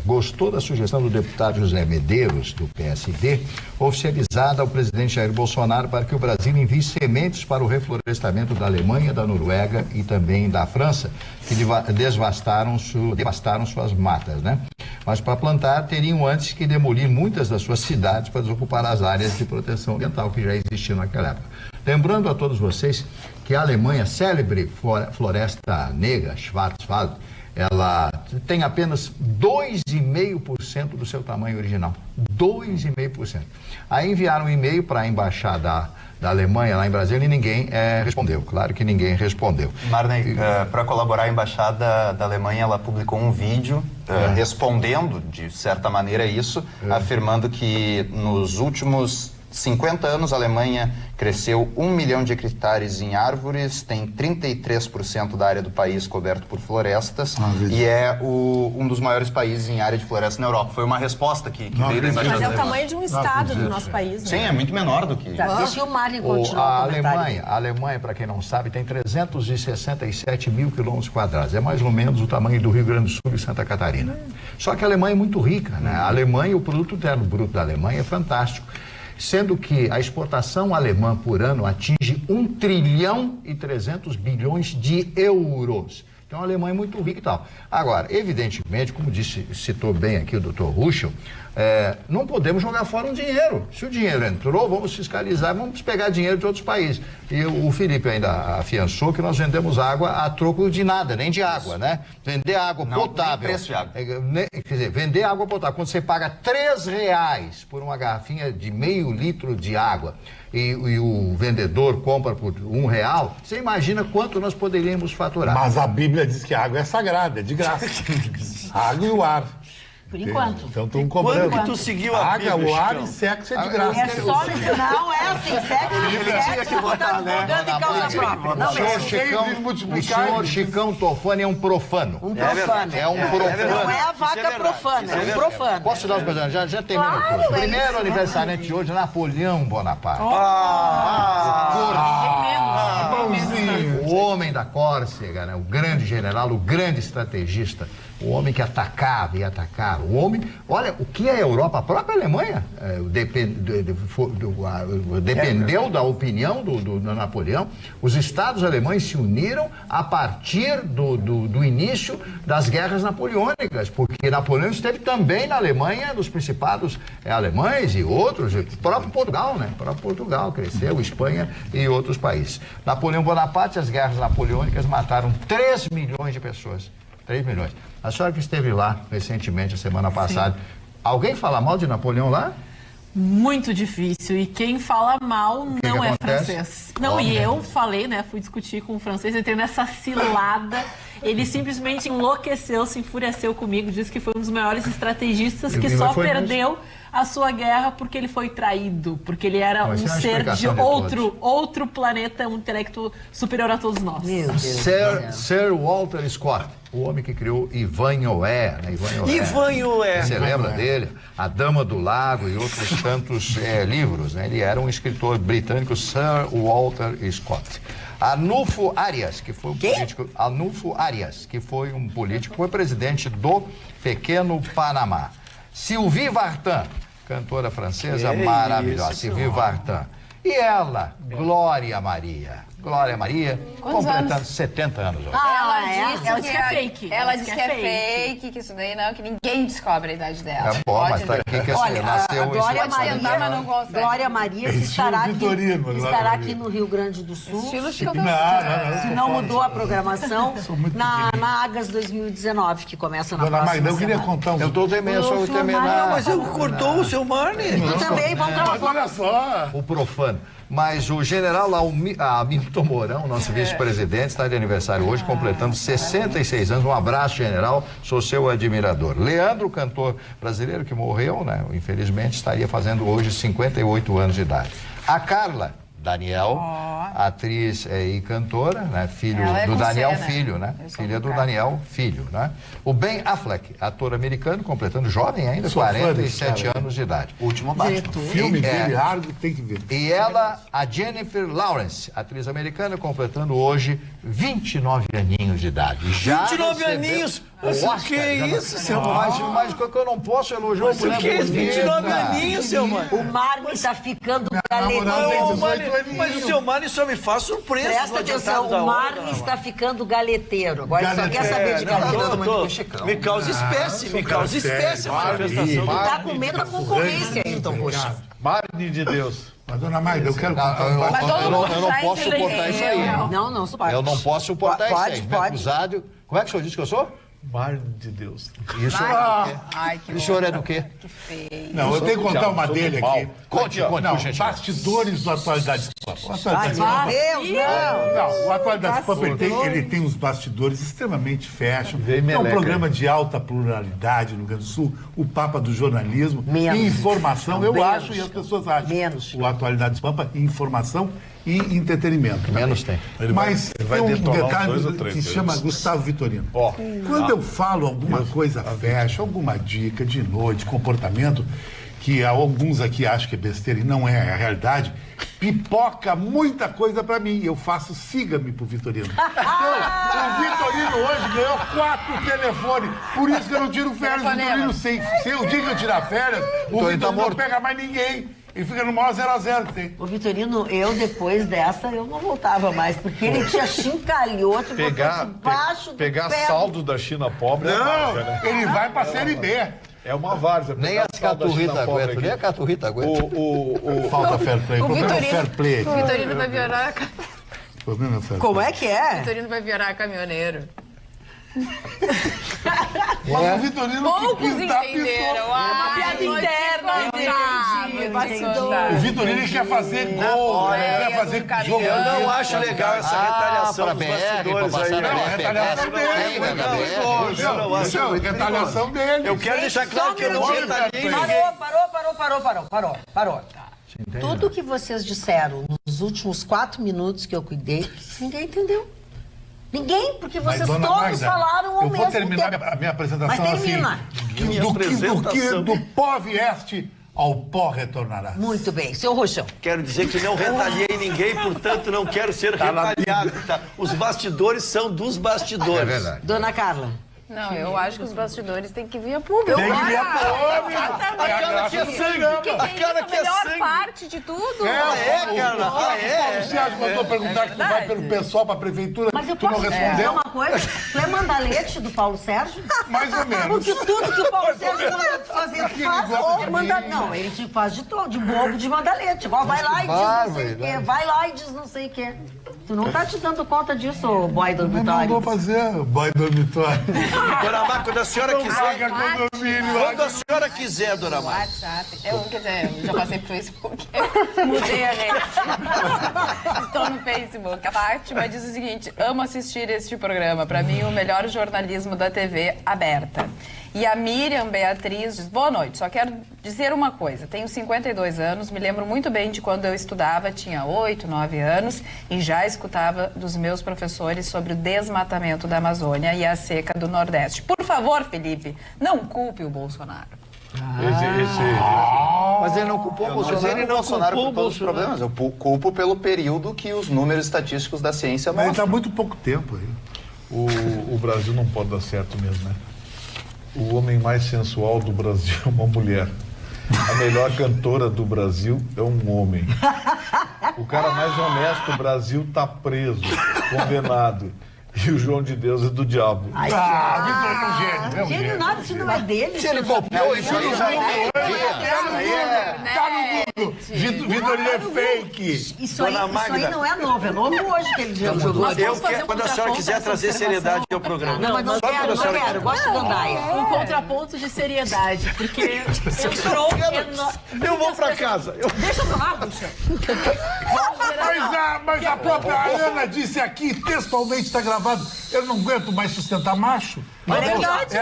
gostou da sugestão do deputado José Medeiros, do PSD, oficializada ao presidente Jair Bolsonaro para que o Brasil envie sementes para o reflorestamento da Alemanha, da Noruega e também da França, que devastaram suas matas, né? Mas para plantar, teriam antes que demolir muitas das suas cidades para desocupar as áreas de proteção ambiental que já existiam naquela época. Lembrando a todos vocês que a Alemanha, célebre floresta negra, Schwarzwald, ela tem apenas 2,5% do seu tamanho original. 2,5%. Aí enviaram um e-mail para a embaixada da Alemanha lá em Brasília e ninguém respondeu. Claro que ninguém respondeu.
Marney, para colaborar, a embaixada da Alemanha, ela publicou um vídeo respondendo, de certa maneira, isso, afirmando que nos últimos 50 anos, a Alemanha cresceu 1 milhão de hectares em árvores, tem 33% da área do país coberto por florestas e é um dos maiores países em área de floresta na Europa. Foi uma resposta que veio da embaixada.
Mas é o tamanho de um estado do nosso país, né?
Sim, é muito menor do que...
Deixa o Mário continuar
a Alemanha, para quem não sabe, tem 367 mil quilômetros quadrados. É mais ou menos o tamanho do Rio Grande do Sul e Santa Catarina. Só que a Alemanha é muito rica, né? A Alemanha, o produto interno bruto da Alemanha é fantástico. Sendo que a exportação alemã por ano atinge 1 trilhão e 300 bilhões de euros. Então a Alemanha é muito rica e tal. Agora, evidentemente, como citou bem aqui o Dr. Ruschel, não podemos jogar fora um dinheiro. Se o dinheiro entrou, vamos fiscalizar, vamos pegar dinheiro de outros países. E o Felipe ainda afiançou que nós vendemos água a troco de nada, nem de água, né? Vender água potável.
Nem preço de água.
Quer dizer, vender água potável. Quando você paga R$3 por uma garrafinha de meio litro de água e o vendedor compra por R$1, você imagina quanto nós poderíamos faturar.
Mas a Bíblia diz que a água é sagrada, é de graça. A água e o ar.
Por enquanto.
Então estão cobrando.
Quando que tu seguiu
a
a
água,
Bíblia,
o ar
Chicão?
e sexo é de graça.
É só não é assim, sexo botar em causa própria. Não
O senhor Chicão Tofani é um profano.
Um profano.
É um profano.
Não é a vaca profana, é um profano.
Posso dar os presentes? Já termino
Claro,
tudo.
é
Primeiro
isso.
aniversariante de hoje, Napoleão Bonaparte. O homem da Córcega, né? O grande general, o grande estrategista, o homem que atacava e atacava. O homem, olha, o que é a Europa? A própria Alemanha dependeu da opinião do Napoleão. Os estados alemães se uniram a partir do início das guerras napoleônicas, porque Napoleão esteve também na Alemanha, dos principados alemães e outros, o próprio Portugal, né? O próprio Portugal cresceu, Espanha e outros países. Napoleão Bonaparte, as guerras napoleônicas mataram 3 milhões de pessoas. 3 milhões. A senhora que esteve lá recentemente, a semana passada, alguém fala mal de Napoleão lá?
Muito difícil. E quem fala mal não é
acontece?
francês. Não, e eu falei, né? Fui discutir com o francês, entrei nessa cilada. Ele simplesmente enlouqueceu, se enfureceu comigo, disse que foi um dos maiores estrategistas que só perdeu a sua guerra porque ele foi traído, porque ele era um ser de outro planeta, um intelecto superior a todos nós.
Sir Walter Scott, o homem que criou Ivanhoé, né?
Ivanhoé.
Você lembra dele? A Dama do Lago e outros tantos livros, né? Ele era um escritor britânico, Sir Walter Scott. Arnulfo Arias, que foi um político. Arnulfo Arias, que foi um político, foi presidente do pequeno Panamá. Sylvie Vartan, cantora francesa maravilhosa. Sylvie Vartan. E ela, Glória Maria. Glória Maria, completando 70 anos hoje.
Ela disse que é fake.
Ela disse que é fake, que isso daí não, que ninguém descobre a idade dela.
É bom, mas tá aqui que
Olha,
nasceu
Glória
esse
Maria,
mas não consegue.
Glória Maria que estará aqui no Rio Grande do Sul.
Estilo
Se não mudou a programação, na Agas 2019, que começa na próxima semana.
Eu queria contar
Eu estou temendo, só vou terminar.
Mas ele cortou o seu Marne.
Tu também, vamos trabalhar.
Olha só.
O profano. Mas o general Hamilton Mourão, nosso vice-presidente, está de aniversário hoje, completando 66 anos. Um abraço, general, sou seu admirador. Leandro, cantor brasileiro que morreu, né? Infelizmente, estaria fazendo hoje 58 anos de idade. A Carla Daniel, atriz e cantora, né? Filho do Daniel Filho, né? Filha do Daniel Filho, né? O Ben Affleck, ator americano, completando jovem ainda, 47 anos de idade.
Último Batman.
O filme dele, Argo, tem que ver.
E ela, a Jennifer Lawrence, atriz americana, completando hoje 29 aninhos de idade. Já
29 aninhos? Mas o que é isso, seu mano?
Mas que eu não posso elogiar
Mas o que é 29 aninhos, seu mano?
O Marne está ficando galeteiro.
Mas o seu Marne só me faz surpresa.
Presta atenção, o Marne está ficando galeteiro. Agora ele só quer saber de galeteiro.
Me causa espécie a manifestação.
Ele está com medo da concorrência, então, poxa.
Marne de Deus.
Mas, dona Maida, eu quero contar
eu não posso suportar isso aí.
Não,
Eu não posso suportar isso aí.
Pode.
Acusado. Como é que o senhor disse que eu sou?
Mar de Deus.
Isso
Ai, que
o senhor é do quê?
Que feio.
Não, eu tenho que contar uma
sou
dele
do mal.
aqui.
Conte,
Não,
gente.
bastidores do Atualidades Pampa. O Atualidades
Meu
Pampa-
Deus, não!
Não, o Atualidades Pampa ele tem uns bastidores extremamente fashion.
Vem
É um
meleca.
programa de alta pluralidade no Rio Grande do Sul, o Papa do jornalismo,
Menos.
informação, eu
Menos.
acho, e as pessoas acham.
Menos.
O Atualidades Pampa, informação e entretenimento.
Menos tem.
Mas
ele vai
tem um
detonar uns
detalhe
2 ou 3
que se chama
deles.
Gustavo Vitorino.
Ó.
Quando eu falo alguma coisa fashion, alguma dica de noite, comportamento, que alguns aqui acham que é besteira e não é a realidade, pipoca muita coisa pra mim. Eu faço siga-me pro Vitorino. Então, o Vitorino hoje ganhou 4 telefones. Por isso que eu não tiro férias. O Vitorino, sem o dia que eu tirar férias, o Vitorino não pega mais ninguém. Ele fica no maior 0x0 que tem.
O Vitorino, eu depois dessa, eu não voltava mais, porque ele tinha chincalhoto,
Pegar,
botou debaixo do
pegar
pé.
saldo da China pobre é
Não,
várzea, né?
ele vai pra Série B.
É uma várzea.
Nem
Pegar
as
saldo da China
caturritas
pobre
aguentam,
aqui.
nem a caturrita aguenta.
Falta fair play. O problema é o
Vitorino-
fair play.
O Vitorino vai virar,
O problema é o fair play.
Como é que é?
Vitorino vai virar caminhoneiro.
Mas o Vitorino que
Poucos
pintar,
entenderam.
pintou.
Ah,
piada interna,
O Vitorino ele quer fazer gol, ele quer fazer jogo.
Eu não acho legal essa retaliação
pra
dos
BR,
bastidores
pra
aí.
passar
Não,
na
a retaliação dele.
Não,
Não, retaliação dele.
Eu quero deixar claro que eu não retaliei ninguém.
Parou. Tudo que vocês disseram nos últimos 4 minutos que eu cuidei, ninguém entendeu. Ninguém, porque
Mas,
vocês
dona
todos
Magda,
falaram ao
eu
mesmo
vou terminar
tempo.
a minha apresentação
Mas termina.
assim. Do pó vieste, ao pó retornará.
Muito bem, seu Roxão.
Quero dizer que não retaliei ninguém, portanto não quero ser retaliado. Tá? Os bastidores são dos bastidores.
É verdade.
Dona Carla.
Não, eu acho que os bastidores têm que vir a público.
Tem que vir a público.
A cara que é sangue. A cara que é
A melhor
sangue.
parte de tudo.
Carla.
Paulo Sérgio mandou perguntar que tu vai pelo pessoal pra prefeitura,
Mas eu
tu não
posso dizer
respondeu?
uma coisa? Tu é mandalete do Paulo Sérgio?
Mais ou menos.
Porque tudo que o Paulo Sérgio manda tu fazer, tu faz.
gosta
Ou
de
manda...
mim.
Não, ele te faz de bobo, de mandalete. Igual vai lá e diz não sei o quê. Vai lá e diz não sei o quê. Tu não tá te dando conta disso, ô boy
Mas não
dormitório.
vou fazer boy dormitório.
Dona Mar, quando a senhora quiser.
Paga condomínio.
Quando a senhora quiser, Dona Mar.
WhatsApp. Quer dizer, eu já passei pro Facebook. Mudei a rede. Estou no Facebook. A Fátima diz o seguinte: amo assistir este programa. Para mim, o melhor jornalismo da TV aberta. E a Miriam Beatriz diz: boa noite, só quero dizer uma coisa. Tenho 52 anos, me lembro muito bem de quando eu estudava, tinha 8, 9 anos, e já escutava dos meus professores sobre o desmatamento da Amazônia e a seca do Nordeste. Por favor, Felipe, não culpe o Bolsonaro.
Mas ele não culpou o Bolsonaro por todos os problemas. Eu culpo pelo período que os números estatísticos da ciência
Mas ele
mostram.
tá muito pouco tempo aí.
O Brasil não pode dar certo mesmo, né? O homem mais sensual do Brasil é uma mulher. A melhor cantora do Brasil é um homem. O cara mais honesto do Brasil tá preso, condenado. E o João de Deus é do diabo.
Ai,
Vitor é um gênio. É um
gênio
gênio.
nada, isso não é dele.
Se ele copiou isso aí, já
Tá no Google. Vitorino é fake.
Isso aí não é novo, é novo hoje que ele jogou.
Eu quero, quando a senhora quiser trazer seriedade ao programa.
Não, mas não
Só quando a
quero,
senhora
não quero. Eu gosto de gandaia.
Um contraponto de seriedade, porque entrou...
Eu vou pra casa.
Deixa eu falar, Buxa.
Mas a própria Ana disse aqui, textualmente está gravado, eu não aguento mais sustentar macho.
É verdade.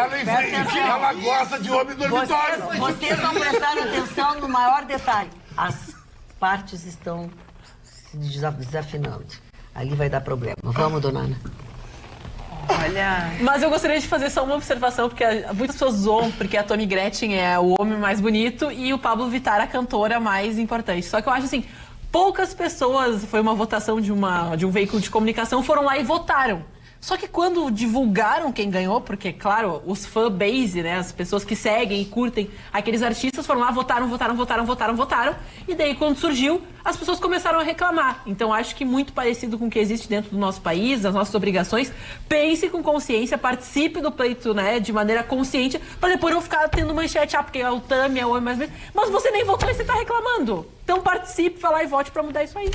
Ela gosta de homem dormitório.
Vocês não prestaram atenção no maior detalhe. As partes estão se desafinando. Ali vai dar problema. Vamos, dona Ana.
Olha.
Mas eu gostaria de fazer só uma observação, porque muitas pessoas zoam porque a Tommy Gretchen é o homem mais bonito e o Pablo Vittar a cantora mais importante. Só que eu acho assim, poucas pessoas, foi uma votação de um veículo de comunicação, foram lá e votaram. Só que quando divulgaram quem ganhou, porque, claro, os fan-base, né, as pessoas que seguem e curtem aqueles artistas foram lá, votaram. E daí, quando surgiu, as pessoas começaram a reclamar. Então, acho que muito parecido com o que existe dentro do nosso país, das nossas obrigações. Pense com consciência, participe do pleito, né, de maneira consciente, para depois não ficar tendo manchete, porque é o Tami, é o homem mais bonito. Mas você nem votou e você tá reclamando. Então, participe, vá lá e vote para mudar isso aí.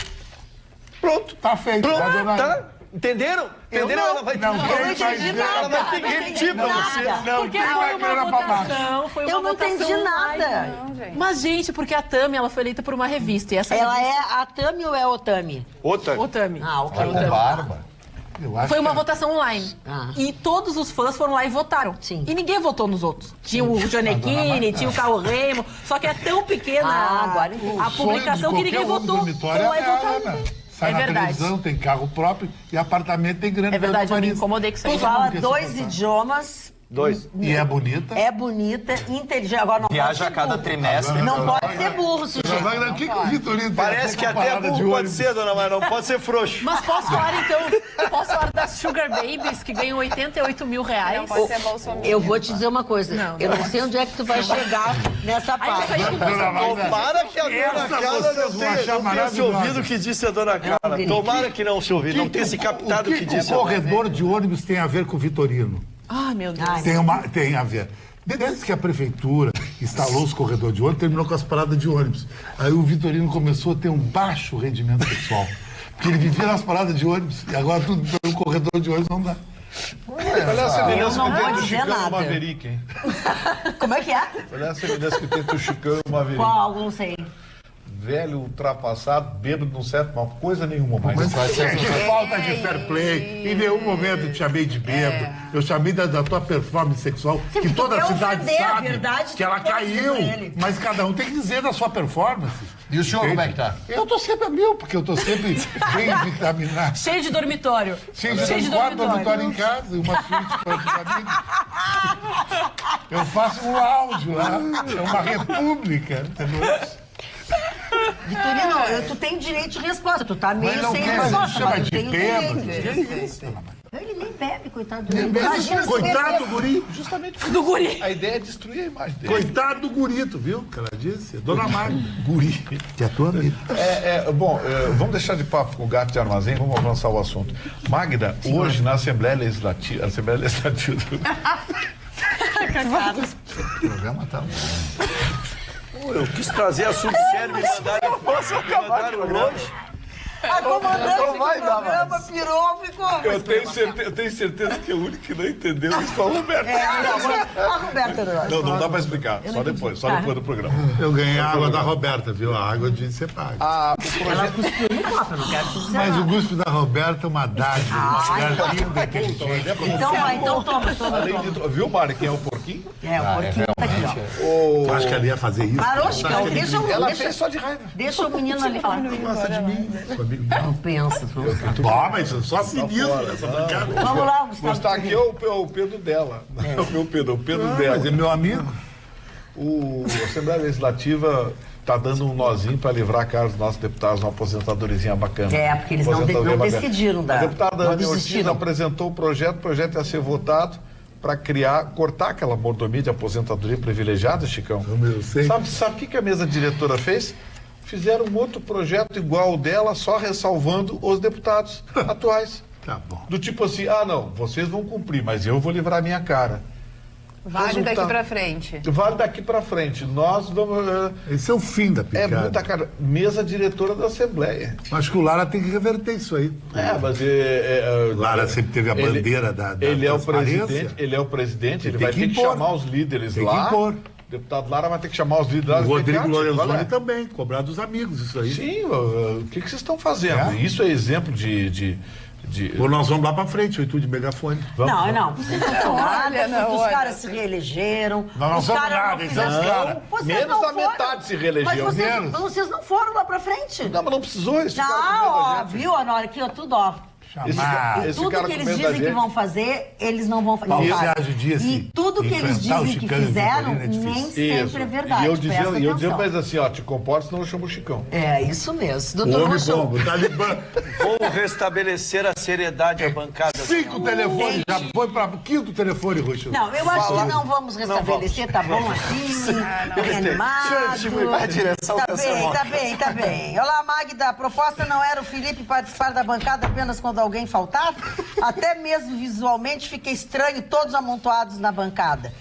Pronto, tá feito.
Pronto, tá. Entenderam? Entenderam? Ela vai ter
Eu não entendi nada.
Ela vai ter que repetir pra você.
Porque foi uma votação,
Eu não entendi nada.
Não, gente.
Mas, gente, porque a Tami, ela foi eleita por uma revista. E essa
Ela
revista...
é a Tami ou é o Tami?
Outra.
O Tami.
Ah, ok.
Com barba.
Eu acho
Foi uma
que
votação online.
Ah.
E todos os fãs foram lá e votaram.
Sim.
E ninguém votou nos outros. Tinha o Gianecchini, tinha o Carlo Remo. Só que é tão pequena
Agora entendi.
a publicação que ninguém votou.
Foram
Foram lá e votaram.
Sai
É
na
verdade.
televisão, tem carro próprio e apartamento tem grande.
É verdade, eu me
Paris.
incomodei com isso aí.
Todo mundo
Fala
quer se
2
votar.
idiomas.
2.
E é bonita.
É bonita, inteligente. Agora não pode
Viaja
ser
a cada
burro.
trimestre.
Não pode ser burro, sujeito.
Wagner, o que o Vitorino tem
Parece que
com
até
parada de
burro pode
ônibus?
ser, dona Maria, não pode ser frouxo.
Mas posso falar, então, posso falar das Sugar Babies, que ganham 88 mil reais?
Não pode ser Bolsonaro.
Eu vou te dizer uma coisa.
Não,
Eu não sei onde é que tu vai chegar nessa
Aí eu saí
página.
com
Dona Wagner,
Tomara que a dona
Essa
Carla
vocês
não
vão
tenha
achar
se
maravilhosa.
ouvido o que disse a dona Carla.
Guri.
Tomara que não se ouvido, não tenha se captado o que disse
o
a dona
corredor de ônibus tem a ver com o Vitorino?
Ai, meu Deus.
Tem a ver. Desde que a prefeitura instalou os corredores de ônibus, terminou com as paradas de ônibus. Aí o Vitorino começou a ter um baixo rendimento sexual. Porque ele vivia nas paradas de ônibus e agora tudo no corredor de ônibus não dá.
Olha a semelhança
não
que tem
vou
do
dizer
Chicão e
nada.
o Maverick, hein?
Como é que é?
Olha a semelhança que tem do Chicão e o Maverick.
Qual? Não sei.
Velho, ultrapassado, bêbado, não serve pra coisa nenhuma mais.
Que falta de fair play. Em nenhum momento eu te chamei de bêbado. Eu chamei da tua performance sexual,
Sim,
que toda a
porque
cidade
ofender a
sabe
verdade,
que ela
tu pode dizer
caiu.
pra ele.
Mas cada um tem que dizer da sua performance.
E o senhor, como é que tá?
Eu tô sempre a mil, porque eu tô sempre bem vitaminado.
Cheio de dormitório.
Cheio de quatro dormitórios em casa e uma suíte para os amigos. Eu faço um áudio lá. É uma república, entendeu?
Vitorino, tu tem direito de resposta. Tu tá meio
Mas não
sem
quer,
resposta,
chama
mas tu
de
tem o
bêbado.
direito.
Que isso, dona Maria?
Ele nem bebe, coitado do guri. Imagina se
Coitado do
bebesse.
guri.
Justamente
Do guri.
a ideia é destruir a imagem dele.
Coitado do guri, tu viu? Que ela disse. Dona Maria. Guri. Que é tua amiga.
Bom, vamos deixar de papo com o gato de armazém, vamos avançar o assunto. Magda, hoje na Assembleia Legislativa...
O programa tá bom.
Eu quis trazer assunto sério, me mandaram longe.
A comandante
Não
do
vai dar
programa pirou, ficou.
Eu tenho certeza que é o único que não entendeu isso foi o Roberto.
A Roberta não.
Não dá pra explicar, só depois do programa.
Eu ganhei a água da Roberta, viu? A água de ser paga.
Ela cuspiu no copo, eu não quero te dizer
Mas o
nada.
guspe da Roberta é uma dádiva. Um lugar lindo, inteligente.
Então toma.
Além de, viu, Mari, quem é o porquinho?
É, o porquinho tá aqui, ó.
Tu acha que ela ia fazer isso?
Parou, Chicão,
Ela fez só de raiva.
deixa o menino ali falar.
Gosta de mim. Sou amigo dela.
Não pensa, não.
Bom, mas só sinistro nessa bancada.
Vamos lá,
Mas
Gustavo.
tá aqui o Pedro dela. O meu Pedro, o Pedro dela.
Mas é meu amigo.
A Assembleia Legislativa está dando um nozinho para livrar a cara dos nossos deputados, uma aposentadoriazinha bacana.
É, porque eles não
Aposentadoria bacana.
decidiram da...
A deputada
não
Ana Ortiz
desistiram.
apresentou o projeto ia ser votado para cortar aquela mordomia de aposentadoria privilegiada, Chicão.
Eu sei.
Sabe o que a mesa diretora fez? Fizeram um outro projeto igual ao dela, só ressalvando os deputados atuais.
Tá bom.
Do tipo assim, não, vocês vão cumprir, mas eu vou livrar a minha cara.
Vale
Resultado.
daqui pra frente.
Vale daqui para frente. Nós vamos...
Esse é o fim da
É
picada.
muita cara. Mesa diretora da Assembleia.
Acho que o Lara tem que reverter isso aí.
Mas
O Lara sempre teve a bandeira da
ele é o
transparência.
presidente, ele
tem
vai
que
ter que
impor.
chamar os líderes
Tem que
lá.
impor.
O deputado Lara vai ter que chamar os líderes lá.
O Rodrigo
Olha,
Lorenzoni também, cobrar dos amigos isso aí.
Sim, o que vocês estão fazendo?
É?
Isso é exemplo de
Ou nós vamos lá pra frente, o Itu de megafone.
Não. Vocês não são nada,
Olha, não,
os
olha.
caras se reelegeram.
Nós não
os
somos
caras
nada,
não
eles
fizeram
são os
nada.
caras.
Vocês
Menos
não
da
foram.
metade se reelegeu.
Mas
Menos.
vocês não foram lá pra frente.
Não, mas não precisou. Esse cara
Não,
comendo a
ó,
gente.
viu, Honório, aqui, ó, tudo, ó.
Chamar.
Esse
Tudo
cara
que eles
comendo a
dizem que
gente.
vão fazer, eles não vão fazer.
Paulo
Não fazem.
Sérgio Dias,
E tudo que eles
enfrentar o
dizem que
Chicano e o
fizeram,
Vitorino é
nem
difícil.
sempre é verdade.
E eu
Presta
dizendo
atenção.
pra eles assim, te comporta, senão eu chamo o Chicão.
É, isso mesmo.
O
Doutor
homem
Rochão.
bombo, Talibã.
Vou restabelecer a seriedade à bancada.
5 telefones, já foi para o 5º telefone, Ruxo.
Não, eu acho que não vamos restabelecer, tá bom assim, bem animado.
A direção
Tá
dessa
bem,
moto.
tá bem. Olá, Magda, a proposta não era o Felipe participar da bancada apenas quando alguém faltar? Até mesmo visualmente fica estranho, todos amontoados na bancada.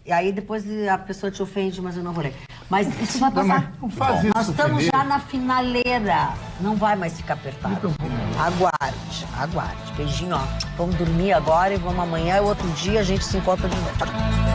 E aí depois a pessoa te ofende, mas eu não vou ler. Mas isso vai passar.
Não faz isso,
Nós estamos
Felipe.
já na finaleira. Não vai mais ficar apertado. Aguarde, aguarde. Beijinho, ó. Vamos dormir agora e vamos amanhã, outro dia a gente se encontra de novo.